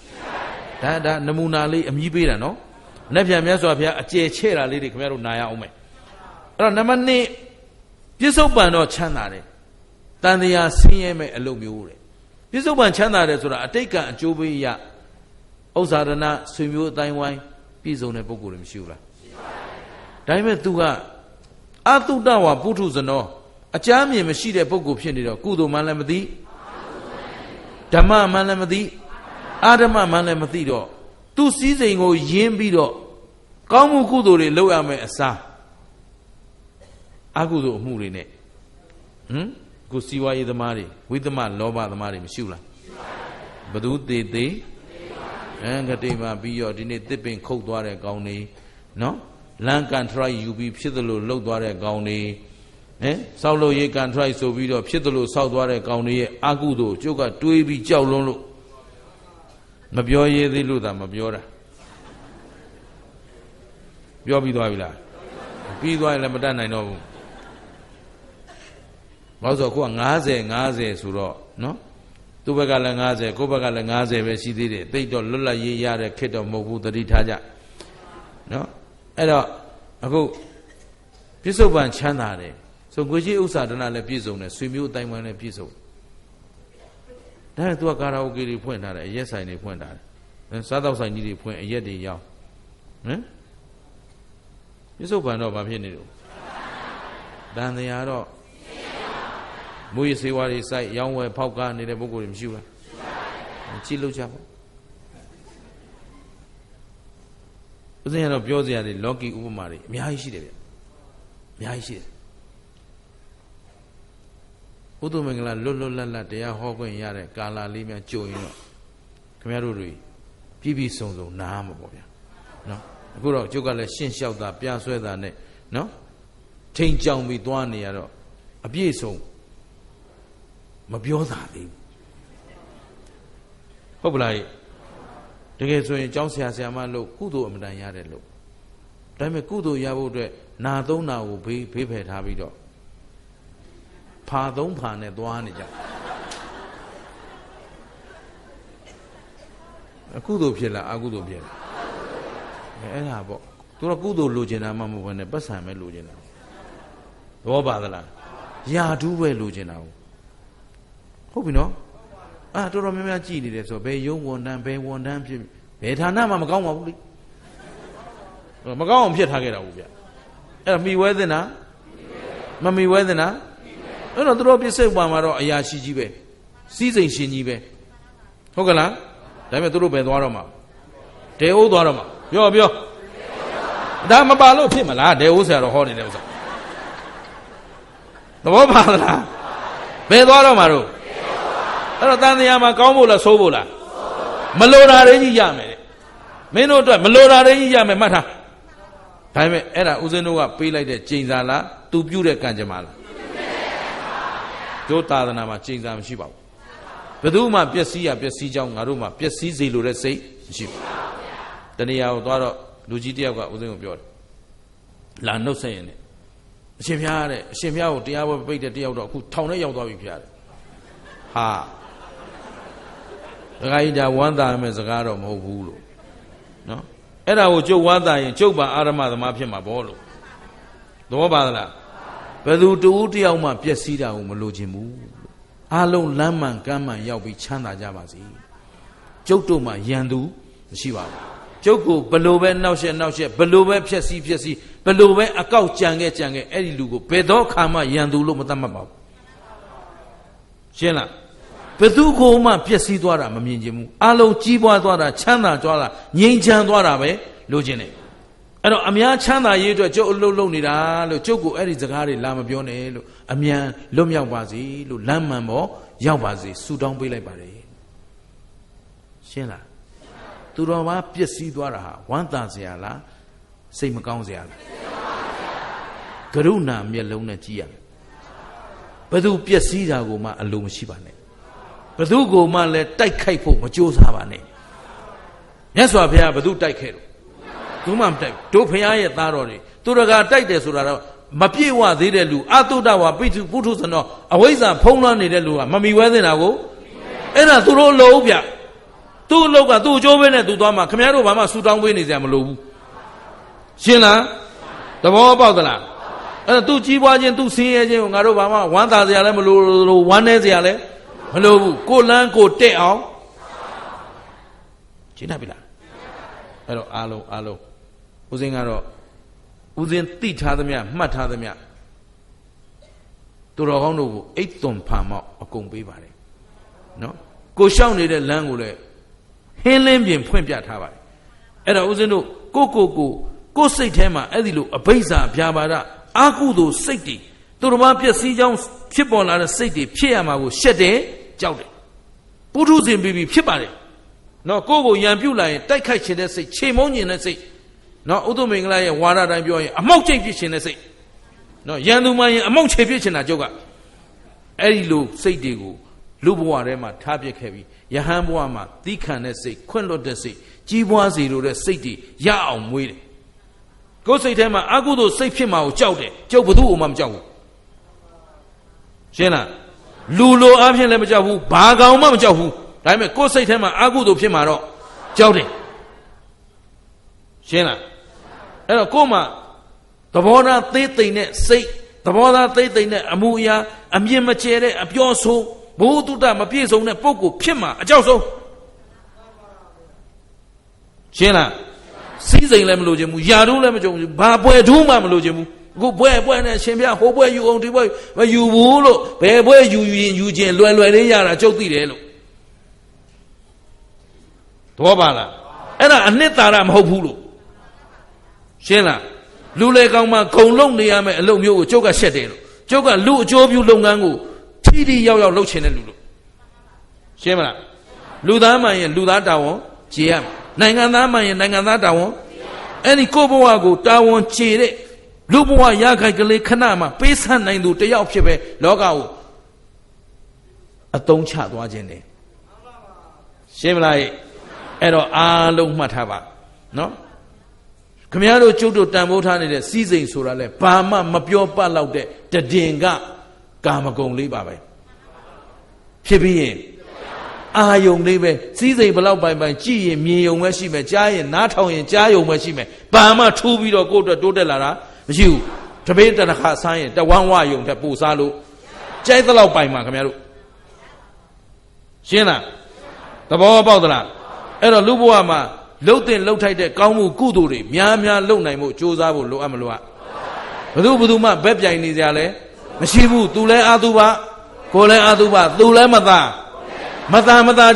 ဒါနမူနာလေးအမြည်ပေးတာနော်။လက်ပြန်မြတ်စွာဘုရားအကျယ်ချဲ့တာလေးတွေခင်ဗျားတို့နာရအောင်မယ်။အဲ့တော့နံပါတ်1ပြစ္ဆုတ်ပံတော့ချမ်းသာတယ်။တန်တရားဆင်းရဲမဲ့အလုပ်မျိုးတဲ့။ပြစ္ဆုတ်ပံချမ်းသာတယ်ဆိုတာအတိတ်ကအကျိုးပေးရဥစ္စာရဏဆွေမျိုးအတိုင်းဝိုင်းပြည့်စုံတဲ့ပုဂ္ဂိုလ်တွေမရှိဘူးလား။ဒါပေမဲ့ तू ကအတုတ္တဝါပုထုဇနောအကြမ်းမြင်မရှိတဲ့ပုဂ္ဂိုလ်ဖြစ်နေတော့ကုသိုလ်မှလည်းမသိဓမ္မမှလည်းမသိအာဓမ္မမှလည်းမသိတော့သူစည်းစိမ်ကိုယင်းပြီးတော့ကောင်းမှုကုသိုလ်တွေလုပ်ရမယ်အစားအကုသိုလ်အမှုတွေနဲ့ကိုစီဝါရေးသမားတွေဝိသမလောဘသမားတွေမရှိဘူးလားဘသူသေးသေးငတိမှာပြီးတော့ဒီနေ့တစ်ပင်ခုတ်သွားတဲ့ကောင်းနေနော်လမ်းကန်ထရိုက်ယူပြီးဖြစ်သလိုလှုပ်သွားတဲ့ကောင်းနေစောက်လို့ရေးကန်ထရိုက်ဆိုပြီးတော့ဖြစ်သလိုစောက်သွားတဲ့ကောင်းတွေရဲ့အကုသိုလ်ကျုပ်ကတွေးပြီးကြောက်လွန်းလို့မပြောရသေးလို့သာမပြောတာပြောပြီးသွားပြီလားပြီးသွားရင်လည်းမတတ်နိုင်တော့ဘူးဘာလို့ဆိုကိုက50ဆိုတော့နော်သူ့ဘက်ကလည်း50ကိုယ့်ဘက်ကလည်း50ပဲရှိသေးတယ်သိတော့လွတ်လပ်ရေးရတဲ့ခက်တော့မဟုတ်ဘူးသတိထားကြနော်အဲ့တော့အခုပြစ္ဆုတ်ပံချမ်းသာတယ်ဆိုငွေကြီးဥစ္စာဒနာလည်းပြည့်စုံတယ်ဆွေမျိုးအတိုင်းဝိုင်းလည်းပြည့်စုံဒါနဲ့သူကကာရာအိုကေတွေဖွင့်ထားတယ်အရက်ဆိုင်တွေဖွင့်ထားတယ်စားတောက်ဆိုင်ကြီးတွေဖွင့်အရက်တွေရောင်းပြစ္ဆုတ်ပံတော့ဘာဖြစ်နေလို့တန်တရားတော့မွေးစေဝါတွေစိုက်ရောင်းဝယ်ဖောက်ကားနေတဲ့ပုဂ္ဂိုလ်တွေမရှိဘူးလားကြည့်လို့ချပါဦးဇင်းကတော့ပြောစရာတွေလောကီဥပမာတွေအများကြီးရှိတယ်ဗျအများကြီးရှိတယ်ဘုဒ္ဓမင်္ဂလာလွတ်လပ်တရားဟောခွင့်ရတဲ့ကာလလေးများကြုံရင်တော့ခင်ဗျားတို့တွေပြည့်စုံနားမှာပေါ့ဗျာနော်အခုတော့ကျုပ်ကလည်းရှင်းလျှောက်တာပြဆွဲတာနဲ့နော်ထိန်ကြောင်ပြီးသွားနေရတော့အပြည့်စုံမပြောတာသေးဘူးဟုတ်ပလားတကယ်ဆိုရင်ကျောင်းဆရာမလို့ကုသိုလ်အမတန်ရတယ်လို့ဒါပေမဲ့ကုသိုလ်ရဖို့အတွက်နာသုံးနာကိုဘေးဖယ်ထားပြီးတော့ဖာသုံးဖာနဲ့သွားနေကြအကုသိုလ်ဖြစ်လားအကုသိုလ်ဖြစ်လားအဲ့ဒါပေါ့သူကကုသိုလ်လိုချင်တာမှမဟုတ်ဘဲနဲ့ပတ်စံပဲလိုချင်တာသဘောပါသလားယာဓုပဲလိုချင်တာဟုတ်ပြီနော်တော်တော်များများကြည်နေတယ်ဆိုဘယ်ယုံဝန်တန်းဘယ်ဝန်တန်းဖြစ်ဘယ်ဌာနမှမကောင်းပါဘူးလေမကောင်းအောင်ဖြစ်ထားခဲ့တာဘူးဗျအဲ့ဒါမိဝဲသင်တာမမိဝဲသင်တာအဲ့တော့သူတို့ပြစ္ဆုတ်ပံမှာတော့အရာရှိကြီးပဲစီးစိမ်ရှင်ကြီးပဲဟုတ်ကလားဒါပေမဲ့သူတို့ပဲသွားတော့မှာဒေအိုးသွားတော့မှာပြောဒါမပါလို့ဖြစ်မလားဒေအိုးဆရာတော်ဟောနေတဲ့ဥစ္စာသဘောပါလားဘယ်သွားတော့မှာတော့အဲ့တော့တန်တရားမှာကောင်းဖို့လားဆိုးဖို့လားမလိုတာတွေကြီးရမယ်တဲ့ မင်းတို့အတွက်မလိုတာတွေကြီးရမယ်မှတ်ထားဒါပေမဲ့အဲ့ဒါဦးဇင်းတို့ကပေးလိုက်တဲ့ကျိန်စာလားသူပြုတဲ့ကံကြမ္မာလားတို့သာသနာမှာကျိန်စာမရှိပါဘူးဘယ်သူမှပျက်စီးရပျက်စီးကြောင်းငါတို့မှပျက်စီးစေလိုတဲ့စိတ်မရှိဘူးတဏှာကိုသွားတော့လူကြီးတယောက်ကဦးဇင်းကိုပြောတယ်လာနှုတ်ဆက်ရင်လည်းအရှင်ဖျားတဲ့အရှင်ဖျားကိုတရားပွဲပိတ်တဲ့တယောက်တော့အခုထောင်ထဲရောက်သွားပြီဖျားတယ်ဟာဒကာကြီးဒါဝမ်းသာမယ်စကားတော့မဟုတ်ဘူးလို့နော်အဲ့ဒါကိုကျုပ်ဝမ်းသာရင်ကျုပ်ပါအာရမသမားဖြစ်မှာပေါ့လို့သဘောပါသလားဘယ်သူတူတယောက်မှပျက်စီးတာကိုမလိုချင်ဘူးအားလုံးလမ်းမှန်ကမ်းမှန်ရောက်ပြီးချမ်းသာကြပါစေကျုပ်တို့မှယံသူမရှိပါဘူးကျုပ်ကိုဘလို့ပဲနောက်ဆက်ဘလို့ပဲဖြက်စီးဘလို့ပဲအကောက်ကြံခဲ့အဲ့ဒီလူကိုဘယ်တော့ခါမှယံသူလို့မသတ်မှတ်ပါဘူးရှင်းလားဘယ်သူကိုမှပျက်စီးသွားတာမမြင်ချင်ဘူးအလုံးကြီးပွားသွားတာချမ်းသာသွားတာငြိမ်းချမ်းသွားတာပဲလိုချင်တယ်အဲ့တော့အများချမ်းသာရေးအတွက်ကျုပ်အလုပ်လုပ်နေတာလို့ကျုပ်ကိုအဲ့ဒီစကားတွေလာမပြောနဲ့လို့အမြန်လွတ်မြောက်ပါစေလို့လမ်းမှန်ပေါ်ရောက်ပါစေဆုတောင်းပေးလိုက်ပါတယ်ရှင်းလားသူတော်ဘာပျက်စီးသွားတာဟာဝမ်းသာစရာလားစိတ်မကောင်းစရာလားကရုဏာမျက်လုံးနဲ့ကြည့်ရမယ်ဘယ်သူပျက်စီးတာကိုမှအလိုမရှိပါနဲ့ဘယ်သူကိုမှလည်းတိုက်ခိုက်ဖို့မကြိုးစားပါနဲ့မြတ်စွာဘုရားဘယ်သူတိုက်ခဲ့တော့သူမှမတိုက်တို့ဘုရားရဲ့သားတော်တွေသူတကာတိုက်တယ်ဆိုတာတော့မပြည့်ဝသေးတဲ့လူအတုတ္တဝါပိတုပုထုဇဏောအဝိဇ္ဇာဖုံးလွှမ်းနေတဲ့လူကမမီဝဲနေတာကိုအဲ့ဒါသူတို့လို့ဗျသူ့အလုပ်ကသူ့အကျိုးပေးနဲ့သူသွားမှာခင်ဗျားတို့ဘာမှဆူတောင်းပေးနေကြမလို့ဘူးရှင်းလားသဘောပေါက်သလားအဲ့ဒါသူ့ကြီးပွားခြင်းသူ့ဆင်းရဲခြင်းကိုငါတို့ဘာမှဝမ်းသာစရာလည်းမလိုလို့ဝမ်းနည်းစရာလည်းမလိုဘူးကိုလန်းကိုတက်အောင်ရှင်းတယ်ပြီလားအဲ့တော့အားလုံးဦးစင်းကတော့ဦးစင်းသိထားသမျှမှတ်ထားသမျှသူတော်ကောင်းတို့ကိုအိတ်သွန်ဖန်မောက်အကုန်ပေးပါတယ်နော်ကိုရှောက်နေတဲ့လမ်းကိုလည်းဟင်းလင်းပြင်ဖွင့်ပြထားပါတယ်အဲ့တော့ဦးဇင်းတို့ကိုစိတ်ထဲမှာအဲ့ဒီလိုအဘိဇာဗျာပါဒအာကုသိုလ်စိတ်တွေသူတော်ဘာပျက်စီးကြောင်းဖြစ်ပေါ်လာတဲ့စိတ်တွေဖြစ်ရမှာကိုရှက်တယ်ကြောက်တယ်ပုထုဇဉ်ပြီးဖြစ်ပါတယ်နော်ကိုရံပြုတ်လာရင်တိုက်ခိုက်ခြင်းတဲ့စိတ်ခြေမုံညင်တဲ့စိတ်နော်ဥဒ္ဓမင်္ဂလာရဲ့ဝါဒတိုင်းပြောရင်အမောက်ကျိတ်ဖြစ်ခြင်းတဲ့စိတ်နော်ရန်သူမှရင်အမောက်ချေဖြစ်ခြင်းတာကျုပ်ကအဲ့ဒီလိုစိတ်တွေကိုလူဘဝထဲမှာထားပစ်ခဲ့ပြီးယဟန်ဘဝမှာသီးခံတဲ့စိတ်ခွင့်လွတ်တဲ့စိတ်ကြီးပွားစေလိုတဲ့စိတ်တွေရအောင်မွေးတယ်ကိုယ်စိတ်ထဲမှာအကုသိုလ်စိတ်ဖြစ်မှာကိုကြောက်တယ်ကျုပ်ဘသူ့ကိုမှမကြောက်ဘူးရှင်းလားလူလိုအားဖြင့်လည်းမကြောက်ဘူးဘာကောင်မှမကြောက်ဘူးဒါပေမဲ့ကိုယ်စိတ်ထဲမှာအကုသိုလ်ဖြစ်မှာတော့ကြောက်တယ်ရှင်းလားအဲ့တော့ကိုယ်မှာသဘောထားသေးသိမ့်တဲ့စိတ်သဘောထားသေးသိမ့်တဲ့အမှုအရာအမြင်မကျဲတဲ့အပြောဆိုဘုသူတ္တမပြည့်စုံတဲ့ပုဂ္ဂိုလ်ဖြစ်မှာအကြောက်ဆုံးရှင်းလားစီးစိမ်လည်းမလိုချင်ဘူးယာတို့လည်းမကြုံဘူးဘာပွဲဒုမှမလိုချင်ဘူးအခုပွဲနဲ့ရှင်ပြဟိုပွဲယူအောင်ဒီပွဲမယူဘူးလို့ဘယ်ပွဲယူရင်ယူခြင်းလွယ်လေးရတာကြုတ်သိတယ်လို့သဘောပါလားအဲ့ဒါအနှစ်သာရမဟုတ်ဘူးလို့ရှင်းလားလူလေကောင်းမှဂုံလုံးနေရမယ်အလုပ်မျိုးကိုကျုပ်ကရှက်တယ်လို့ကျုပ်ကလူအကျိုးပြုလုပ်ငန်းကိုထိရောက်လုပ်ချင်တဲ့လူလို့ရှင်းမလားလူသားမှရင်လူသားတာဝန်ကျေရမယ်နိုင်ငံသားမှရင်နိုင်ငံသားတာဝန်အဲ့ဒီကိုယ့်ဘဝကိုတာဝန်ကျေတဲ့လူဘဝရခိုင်ကလေးခဏမှပေးဆပ်နိုင်သူတယောက်ဖြစ်ပဲလောကကိုအသုံးချသွားခြင်းတယ်ရှင်းမလားအဲ့တော့အားလုံးမှတ်ထားပါနော်ခမည်းတော်ကျုပ်တို့တန်ဖိုးထားနေတဲ့စီးစိမ်ဆိုတာလဲဘာမှမပြောပတ်လောက်တဲ့တည်င်ကကာမဂုဏ်လေးပါပဲဖြစ်ပြီးရင်အာယုံလေးပဲစီးစိမ်ဘလောက်ပိုင်ကြည့်ရင်မြင်ယုံပဲရှိမယ်ကြားရင်နားထောင်ရင်ကြားယုံပဲရှိမယ်ဘာမှထူးပြီးတော့ကိုယ့်အတွက်တိုးတက်လာတာမရှိဘူးတပင်းတနခါစားရင်တဝမ်းဝယုံတဲ့ပူစားလို့ကြိုက်သလောက်ပိုင်မှာခင်ဗျားတို့ရှင်းလားသဘောပေါက်သလားအဲ့တော့လူဘဝမှာလှုပ်တဲ့လှုပ်ထိုက်တဲ့ကောင်းမှုကုသိုလ်တွေများလုပ်နိုင်ဖို့ကြိုးစားဖို့လိုအပ်မလို့ဘယ်သူမှဘက်ပြိုင်နေကြလဲမရှိဘူးသူလဲအာသူပါကိုလဲအာသူပါသူလဲမသား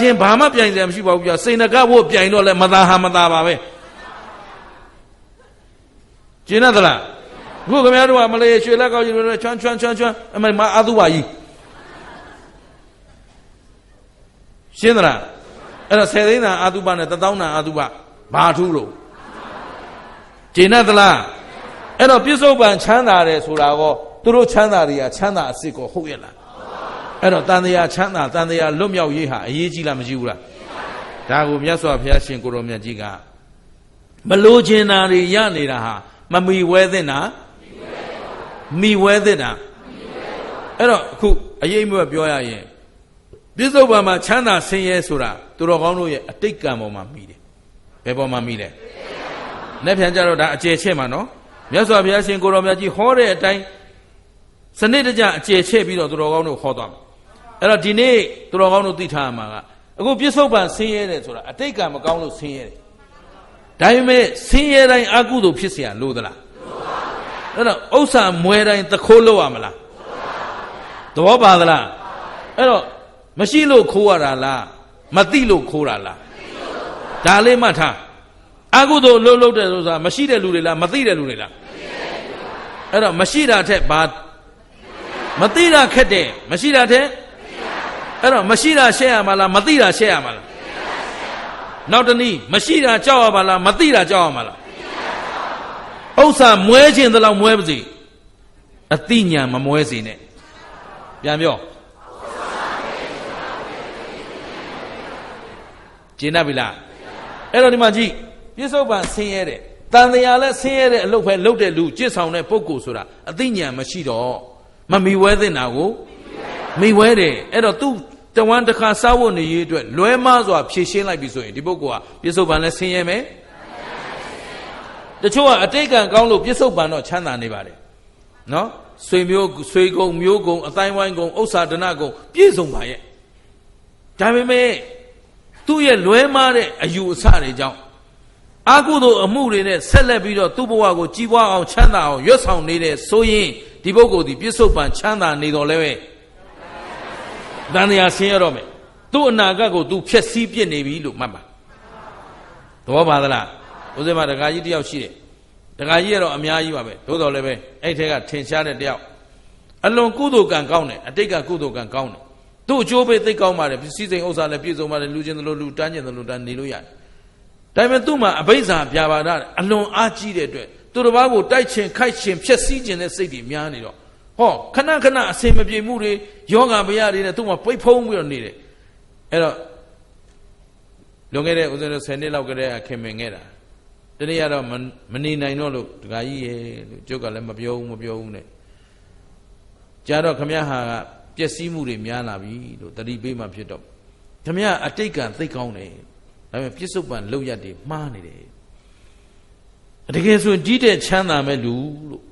ချင်းဘာမှပြိုင်စရာမရှိပါဘူးပြစိန်နကဖို့ပြိုင်တော့လဲမသားဟာမသားပါပဲကျင်းသလားခုခင်ဗျားတို့ကမလေးရွှေလက်ကောက်ကြီးတွေချွမ်းအမေမအာသူပါကြီးရှင်းသလားအဲ့တော့10သိန်းသာအာသုဘနဲ့1000သာအာသုဘ ဘာထူးလို့ကျင့်တ်သလားအဲ့တော့ပြစ္ဆုတ်ပန်ချမ်းသာတယ်ဆိုတာကောသူတို့ချမ်းသာတွေကချမ်းသာအစစ်ကိုဟုတ်ရဲ့လားအဲ့တော့တန်တရားချမ်းသာတန်တရားလွတ်မြောက်ရေးဟာအရေးကြီးလားမရှိဘူးလားဒါကိုမြတ်စွာဘုရားရှင်ကိုရောမြတ်ကြီးကမလိုချင်တာတွေရနေတာဟာမမီဝဲသင့်တာမီဝဲသင့်တာအဲ့တော့အခုအရေးမွေးပြောရရင်ပြစ္ဆုတ်ပန်မှာချမ်းသာဆင်းရဲဆိုတာသူတော်ကောင်းတို့ရဲ့အတိတ်ကံပေါ်မှာမိတယ်ဘယ်ပေါ်မှာမိလဲလက်ဖြန်ကြတော့ဒါအကျယ်ချဲ့မှာနော်မြတ်စွာဘုရားရှင်ကိုရောမြတ်ကြီးဟောတဲ့အတိုင်းစနစ်တကျအကျယ်ချဲ့ပြီးတော့သူတော်ကောင်းတို့ဟောသွားမှာအဲ့တော့ဒီနေ့သူတော်ကောင်းတို့သိထားမှာကအခုပြစ္ဆုတ်ပန်ဆင်းရဲတယ်ဆိုတာအတိတ်ကံမကောင်းလို့ဆင်းရဲတယ်ဒါပေမဲ့ဆင်းရဲတိုင်းအကုသိုလ်ဖြစ်เสียလို့သလားအဲ့တော့ဥစ္စာမွဲတိုင်းသခိုးလို့ရမလားသဘောပါသလားအဲ့တော့မရှိလို့ခိုးရတာလားမသိလို့ခိုးတာလားဒါလေးမှတ်ထားအကုသိုလ်လုပ်တယ်ဆိုတာမရှိတဲ့လူတွေလားမသိတဲ့လူတွေလားအဲ့တော့မရှိတာထက်ဘာမသိတာခက်တယ်မရှိတာထက်အဲ့တော့မရှိတာရှက်ရမှာလားမသိတာရှက်ရမှာလားနောက်တနည်းမရှိတာကြောက်ရမှာလားမသိတာကြောက်ရမှာလားဥစ္စာမွဲခြင်းတလောက်မွဲပါစေအသိဉာဏ်မမွဲစေနဲ့ပြန်ပြောကျင့်တတ်ပြီလားအဲ့တော့ဒီမှာကြည့်ပြစ္ဆုတ်ပန်ဆင်းရဲတဲ့တန်တရားလဲဆင်းရဲတဲ့အလုပ်ပဲလုပ်တဲ့လူကြစ်ဆောင်တဲ့ပုဂ္ဂိုလ်ဆိုတာအသိဉာဏ်မရှိတော့မမီဝဲသင့်တာကိုမိဝဲတယ်အဲ့တော့သူတဝမ်းတစ်ခါစားဝတ်နေရေးအတွက်လွဲမားစွာဖြည့်ရှင်းလိုက်ပြီဆိုရင်ဒီပုဂ္ဂိုလ်ကပြစ္ဆုတ်ပန်လဲဆင်းရဲမယ်တချို့ကအတိတ်ကံကောင်းလို့ပြစ္ဆုတ်ပန်တော့ချမ်းသာနေပါတယ်နော်ဆွေကုံမျိုးကုံအတိုင်းဝိုင်းကုံဥစ္စာဒနာကုံပြည့်စုံပါရဲ့ဒါပေမဲ့သူ့ရဲ့လွဲမားတဲ့အယူအဆတွေကြောင့်အာကုသိုလ်အမှုတွေနဲ့ဆက်လက်ပြီးတော့သူ့ဘဝကိုကြီးပွားအောင်ချမ်းသာအောင်ရွတ်ဆောင်နေတဲ့ဆိုရင်ဒီပုဂ္ဂိုလ်ဒီပြစ္ဆုတ်ပန်ချမ်းသာနေတော်လဲပဲတန်တရားဆင်းရတော့မယ်သူ့အနာဂတ်ကိုသူဖျက်ဆီးပြစ်နေပြီလို့မှတ်ပါသဘောပါသလားဦးဇင်းမဒကာကြီးတယောက်ရှိတယ်ဒကာကြီးကတော့အများကြီးပါပဲသို့တော်လည်းပဲအဲ့ထဲကထင်ရှားတဲ့တယောက်အလွန်ကုသိုလ်ကံကောင်းတယ်အတိတ်ကကုသိုလ်ကံကောင်းတယ်သူ့အကျိုးပေးသိကောင်းပါတယ်ပစ္စည်းစိမ်ဥစ္စာလည်းပြည့်စုံပါတယ်လူချင်းသလိုလူတန်းချင်းသလိုတန်းနေလို့ရတယ်ဒါပေမဲ့သူ့မှာအဘိဇ္ဇာပြာပါဒအလွန်အားကြီးတဲ့အတွက်သူတစ်ပါးကိုတိုက်ချင်ခိုက်ချင်ဖျက်ဆီးခြင်းတဲ့စိတ်တွေများနေတော့ဟောခဏခဏအစင်မပြေမှုတွေယောဂဗျာတွေနဲ့သူ့မှာပိတ်ဖုံးပြီးတော့နေတယ်အဲ့တော့လွန်ခဲ့တဲ့ဦးဇင်းတို့10နှစ်လောက်ကတည်းကခင်မင်ခဲ့တာတနေ့ကတော့မနေနိုင်တော့လို့ဒကာကြီးရဲ့လို့ကျုပ်ကလည်းမပြောဘူးနဲ့ကြာတော့ခမရဟာကပျက်စီးမှုတွေများလာပြီလို့တတိပေးမှဖြစ်တော့ခမရအတိတ်ကသိကောင်းတယ်ဒါပေမဲ့ပြစ္ဆုတ်ပန်လောက်ရတွေမှားနေတယ်တကယ်ဆိုကြီးတဲ့ချမ်းသာမဲ့လူလို့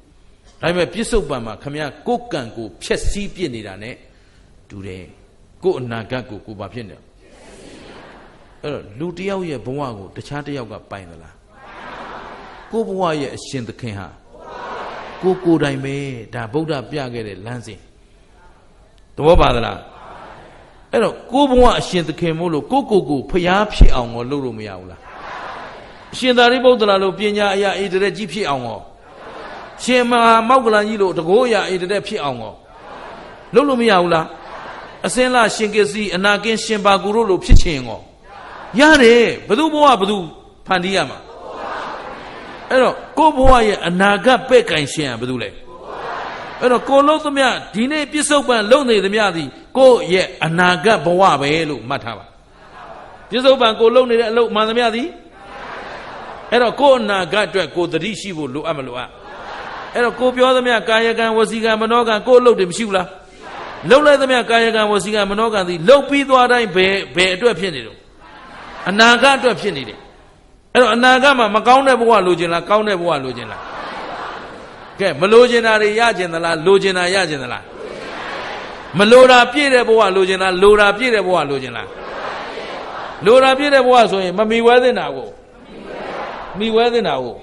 ဒါပေမဲ့ပြစ္ဆုတ်ပန်မှာခမရကိုယ်ကံကိုဖျက်ဆီးပြစ်နေတာ ਨੇ တူတယ်ကိုယ်အနာဂတ်ကိုဘာဖြစ်နေလဲအဲ့တော့လူတယောက်ရဲ့ဘဝကိုတခြားတယောက်ကပိုင်သလားကိုယ်ဘဝရဲ့အရှင်သခင်ဟာကိုယ်တိုင်ပဲဒါဗုဒ္ဓပြခဲ့တဲ့လမ်းစဉ်သဘောပါသလားအဲ့တော့ကိုယ်ဘဝအရှင်သခင်မို့လို့ကိုဖျားဖြစ်အောင်ကိုလုပ်လို့မရဘူးလားအရှင်သာရိပုတ္တရာလို့ပညာအရာဣတရက်ကြီးဖြစ်အောင်ကိုရှင်မဟာမောက္ကလန်ကြီးလို့တကောအရာဣတရက်ဖြစ်အောင်ကိုလုပ်လို့မရဘူးလားအစင်းလာရှင်ကစီအနာကင်းရှင်ပါကူတို့လို့ဖြစ်ချင်ကိုရတယ်ဘသူဘဝဘသူဖန်တီးရမှာအဲ့တော့ကိုဘဝရဲ့အနာဂတ်ပဲ့ကင်ရှင်ရဘသူလဲအဲ့တော့ကိုလုံးသမျှဒီနေ့ပြစ္ဆုတ်ပန်လုံနေသမျှသည်ကိုရဲ့အနာဂတ်ဘဝပဲလို့မှတ်ထားပါပြစ္ဆုတ်ပန်ကိုလုံနေတဲ့အလုပ်မှန်သမျှသည်အဲ့တော့ကိုအနာဂတ်အတွက်ကိုသတိရှိဖို့လိုအပ်မလို့အဲ့တော့ကိုပြောသမျှကာယကံဝစီကံမနောကံကိုအလုပ်တွေမရှိဘူးလားလှုပ်လိုက်သမျှကာယကံဝစီကံမနောကံသည်လှုပ်ပြီးသွားတိုင်းဘယ်အတွက်ဖြစ်နေတော့အနာဂတ်အတွက်ဖြစ်နေတယ်အဲ့တော့အနာဂတ်မှာမကောင်းတဲ့ဘဝလိုချင်လားကောင်းတဲ့ဘဝလိုချင်လားကဲမလိုချင်တာတွေရချင်သလားလိုချင်တာရချင်သလားမလိုတာပြည့်တဲ့ဘဝလိုချင်လားလိုတာပြည့်တဲ့ဘဝလိုချင်လားလိုတာပြည့်တဲ့ဘဝဆိုရင်မမီဝဲသင့်တာကိုမိဝဲသင့်တာကို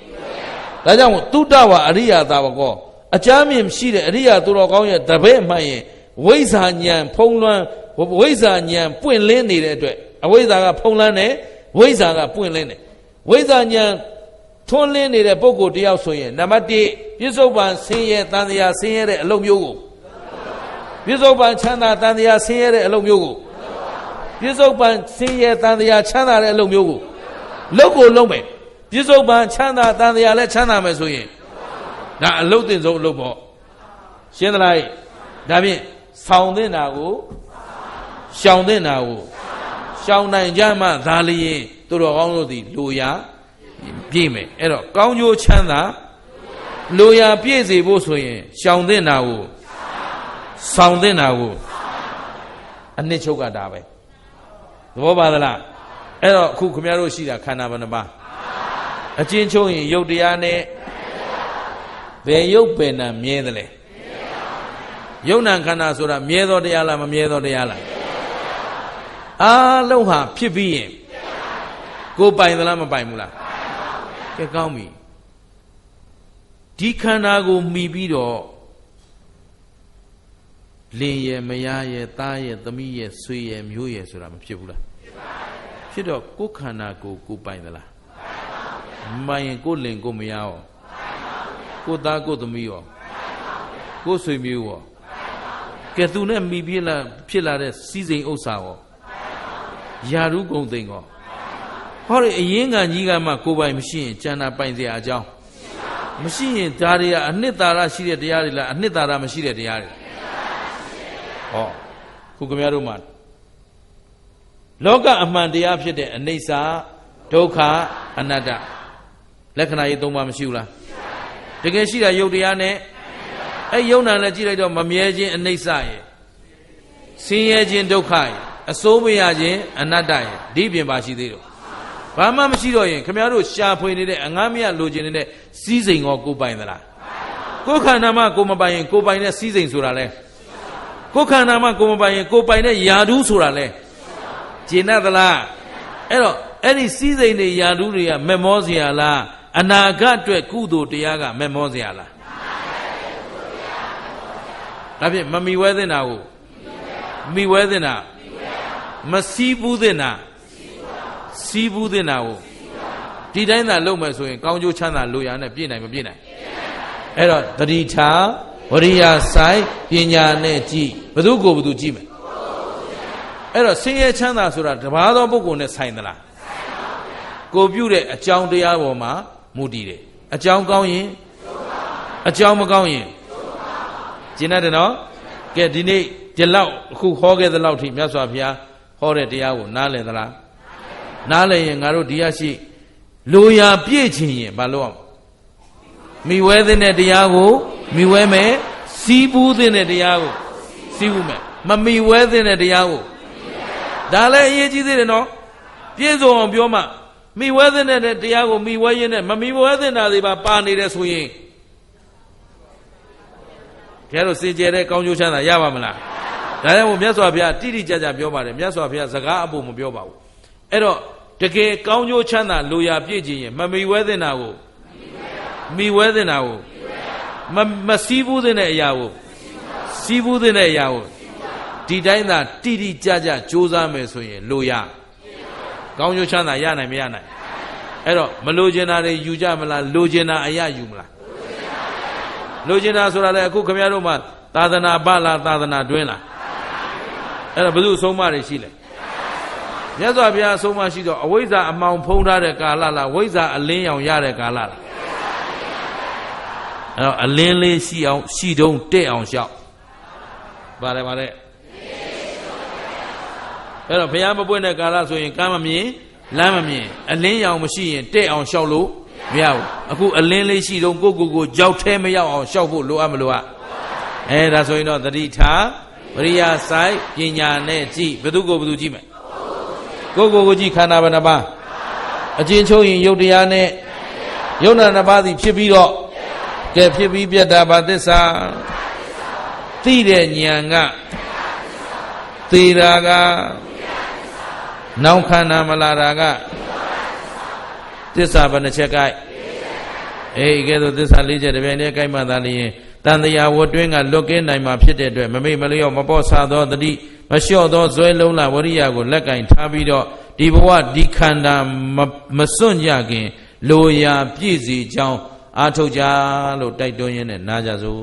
ဒါကြောင့်သုတ္တဝါအရိယသာဝကောအကြမ်းမြင်ရှိတဲ့အရိယသူတော်ကောင်းရဲ့တပည့်မှန်ရင်ဝိဇ္ဇာဉာဏ်ဖုံးလွှမ်းဝိဇ္ဇာဉာဏ်ပွင့်လင်းနေတဲ့အတွက်အဝိဇ္ဇာကဖုံးလွှမ်းတယ်ဝိဇ္ဇာကပွင့်လင်းတယ်ဝိဇ္ဇာဉာဏ်ထွန်းလင်းနေတဲ့ပုဂ္ဂိုလ်တယောက်ဆိုရင်နံပါတ်1ပြစ္ဆုတ်ပန်ဆင်းရဲတန်တရားဆင်းရဲတဲ့အလုပ်မျိုးကိုပြစ္ဆုတ်ပန်ချမ်းသာတန်တရားဆင်းရဲတဲ့အလုပ်မျိုးကိုပြစ္ဆုတ်ပန်ဆင်းရဲတန်တရားချမ်းသာတဲ့အလုပ်မျိုးကို လောက်ကိုလုံးမယ်ပြစ္ဆုတ်ပန်ချမ်းသာတန်တရားလည်းချမ်းသာမယ်ဆိုရင်ဒါအလုတ်တင်ဆုံးအလုတ်ပေါ့ရှင်းသလားဒါဖြင့်ဆောင်တဲ့နာကိုရှောင်တဲ့နာကိုရှောင်နိုင်ကြမှသာလျင်သူတော်ကောင်းတို့သည်လိုရာပြည့်မယ်အဲ့တော့ကောင်းကျိုးချမ်းသာလိုရာပြည့်စေဖို့ဆိုရင်ရှောင်တဲ့နာကိုဆောင်တဲ့နာကိုအနှစ်ချုပ်ကတာပဲသဘောပါသလားအဲ့တော့အခုခင်ဗျားတို့ရှိတာခန္ဓာဘယ်နှပါအချင်းချုပ်ရင်ရုပ်တရားနဲ့ဘယ်ရုပ်ဘယ်နာမြဲသလဲယုံနာခန္ဓာဆိုတာမြဲသောတရားလားမမြဲသောတရားလားအားလုံးဟာဖြစ်ပြီးရင်ကိုယ်ပိုင်သလားမပိုင်ဘူးလားကဲကောင်းပြီဒီခန္ဓာကိုမှီပြီးတော့လင်ရဲ့မယားရဲ့သားရဲ့သမီးရဲ့ဆွေရဲ့မျိုးရဲ့ဆိုတာမဖြစ်ဘူးလားဖြစ်တော့ကိုယ်ခန္ဓာကိုယ်ပိုင်သလားမပိုင်ရင်ကိုယ်လင်ကိုယ်မယားရောကိုယ်သားကိုယ်သမီးရောကိုယ်ဆွေမျိုးရောကဲသူနဲ့မိပြလာဖြစ်လာတဲ့စီးစိမ်ဥစ္စာရောယာရုဂုံသိမ့်ရောဟောဒီအရင်ကကြီးကမှကိုယ်ပိုင်မရှိရင်ကျန်တာပိုင်เสียအကြောင်းမရှိရင်ဒါတွေကအနှစ်သာရရှိတဲ့တရားတွေလားအနှစ်သာရမရှိတဲ့တရားတွေဟောခုခင်ဗျားတို့မှာလောကအမှန်တရားဖြစ်တဲ့အနိစ္စဒုက္ခအနတ္တလက္ခဏာရေး၃ပါးမရှိဘူးလားတကယ်ရှိတာယုတ်တရားနဲ့အဲ့ယုံနာလည်းကြည့်လိုက်တော့မမြဲခြင်းအနိစ္စရဲ့ဆင်းရဲခြင်းဒုက္ခရဲ့အစိုးမရခြင်းအနတ္တရဲ့ဒီပြင်ပါရှိသေးတော့ဘာမှမရှိတော့ရင်ခင်ဗျားတို့ရှာဖွေနေတဲ့အငှားမရလိုချင်နေတဲ့စီးစိမ်ရောကိုပိုင်သလားကိုယ်ခန္ဓာမှကိုမပိုင်ရင်ကိုပိုင်တဲ့စီးစိမ်ဆိုတာလဲကိုယ်ခန္ဓာမှကိုမပိုင်ရင်ကိုပိုင်တဲ့ယာဓုဆိုတာလဲကျင်တတ်သလားအဲ့တော့အဲ့ဒီစီးစိမ်တွေယာဓုတွေကမက်မောစရာလားအနာဂတ်အတွက်ကုသိုလ်တရားကမက်မောစရာလားဒါဖြင့်မမီဝဲသင့်တာကိုမိဝဲသင့်တာမစီးဘူးသင့်တာစီးဘူးသင့်တာကိုဒီတိုင်းသာလုပ်မယ်ဆိုရင်ကောင်းကျိုးချမ်းသာလိုရာနဲ့ပြည့်နိုင်မပြည့်နိုင်အဲ့တော့တတိထာဝရိယဆိုင်ပညာနဲ့ကြည့်ဘသူကိုဘသူကြည့်မယ်အဲ့တော့ဆင်းရဲချမ်းသာဆိုတာတပါးသောပုဂ္ဂိုလ်နဲ့ဆိုင်သလားကိုပြုတဲ့အကြောင်းတရားပေါ်မှာမူတည်တယ်အကြောင်းကောင်းရင်အကြောင်းမကောင်းရင်ကျင်တယ်နော်ကဲဒီနေ့ဒီလောက်အခုဟောခဲ့တဲ့လောက်ထိမြတ်စွာဘုရားဟောတဲ့တရားကိုနားလည်သလားနားလည်ရင်ငါတို့ဒီရရှိလိုရာပြည့်ချင်ရင်မလုပ်အောင်မိဝဲတဲ့တရားကိုမိဝဲမယ်စီးပူးတဲ့တရားကိုစီးပူးမယ်မမိဝဲတဲ့တရားကိုဒါလည်းအရေးကြီးသေးတယ်နော်ပြည့်စုံအောင်ပြောမှမိဝဲတဲ့တရားကိုမိဝဲရင်းနဲ့မမိဝဲတဲ့နာတွေပါနေတယ်ဆိုရင်ကျဲတော့စင်ကြယ်တဲ့ကောင်းကျိုးချမ်းသာရပါမလားဒါကြောင့်မြတ်စွာဘုရားတိတိကျကျပြောပါတယ်မြတ်စွာဘုရားစကားအဖို့မပြောပါဘူးအဲ့တော့တကယ်ကောင်းကျိုးချမ်းသာလိုရာပြည့်ခြင်းရင်မမိဝဲတဲ့နာကိုမိဝဲတဲ့နာကိုမစီးဘူးတဲ့အရာကိုစီးဘူးတဲ့အရာကိုဒီတိုင်းသာတိတိကျကျကြိုးစားမယ်ဆိုရင်လိုရကောင်းကျိုးချမ်းသာရနိုင်မရနိုင်အဲ့တော့မလိုချင်တာတွေယူကြမလားလိုချင်တာအရာယူမလားလိုချင်တာဆိုတာလေအခုခင်ဗျားတို့မှာသာသနာပလားသာသနာတွင်းလားအဲ့တော့ဘယ်သူအဆုံးအမတွေရှိလဲမြတ်စွာဘုရားအဆုံးအမရှိတော့အဝိဇ္ဇာအမှောင်ဖုံးထားတဲ့ကာလလားဝိဇ္ဇာအလင်းရောင်ရတဲ့ကာလလားအဲ့တော့အလင်းလေးရှိအောင်ရှိတုံးတဲ့အောင်ရှောက်ပါတယ်အဲ့တော့ဘုရားမပွင့်တဲ့ကာလဆိုရင်ကမ်းမမြင်လမ်းမမြင်အလင်းရောင်မရှိရင်တဲ့အောင်ရှောက်လို့မရဘူးအခုအလင်းလေးရှိတုံးကိုကြောက်ထဲမရောက်အောင်ရှောက်ဖို့လိုအပ်မလိုအပ်ဒါဆိုရင်တော့တတိထာဝရိယဆိုင်ပညာနဲ့ကြည့်ဘယ်သူကိုဘယ်သူကြည့်မယ်ကိုကြည့်ခန္ဓာဘယ်နှပါးအကျဉ်းချုပ်ရင်ယုတ်တရားနဲ့ယုတ်နာနှစ်ပါးစီဖြစ်ပြီးတော့ကဲဖြစ်ပြီးပြတ်တာဘာသစ္စာသိတဲ့ဉာဏ်ကသေတာကနောင်ခန္ဓာမလာတာကသစ္စာဘယ်နှချက်ကိုက်ကဲသို့သစ္စာ၄ချက်တပြိုင်တည်းကိုက်မှသာလျင်တန်တရားဝတ်တွင်းကလွတ်ကင်းနိုင်မှာဖြစ်တဲ့အတွက်မမေ့မလျော့မပေါ့ဆသောတတိမလျှော့သောဇွဲလုံးလာဝရိယကိုလက်ကင်ထားပြီးတော့ဒီဘဝဒီခန္ဓာမစွန့်ကြခင်လိုရာပြည့်စည်ကြောင်းအာထုတ်ကြလို့တိုက်တွန်းရင်းနဲ့နားကြစို့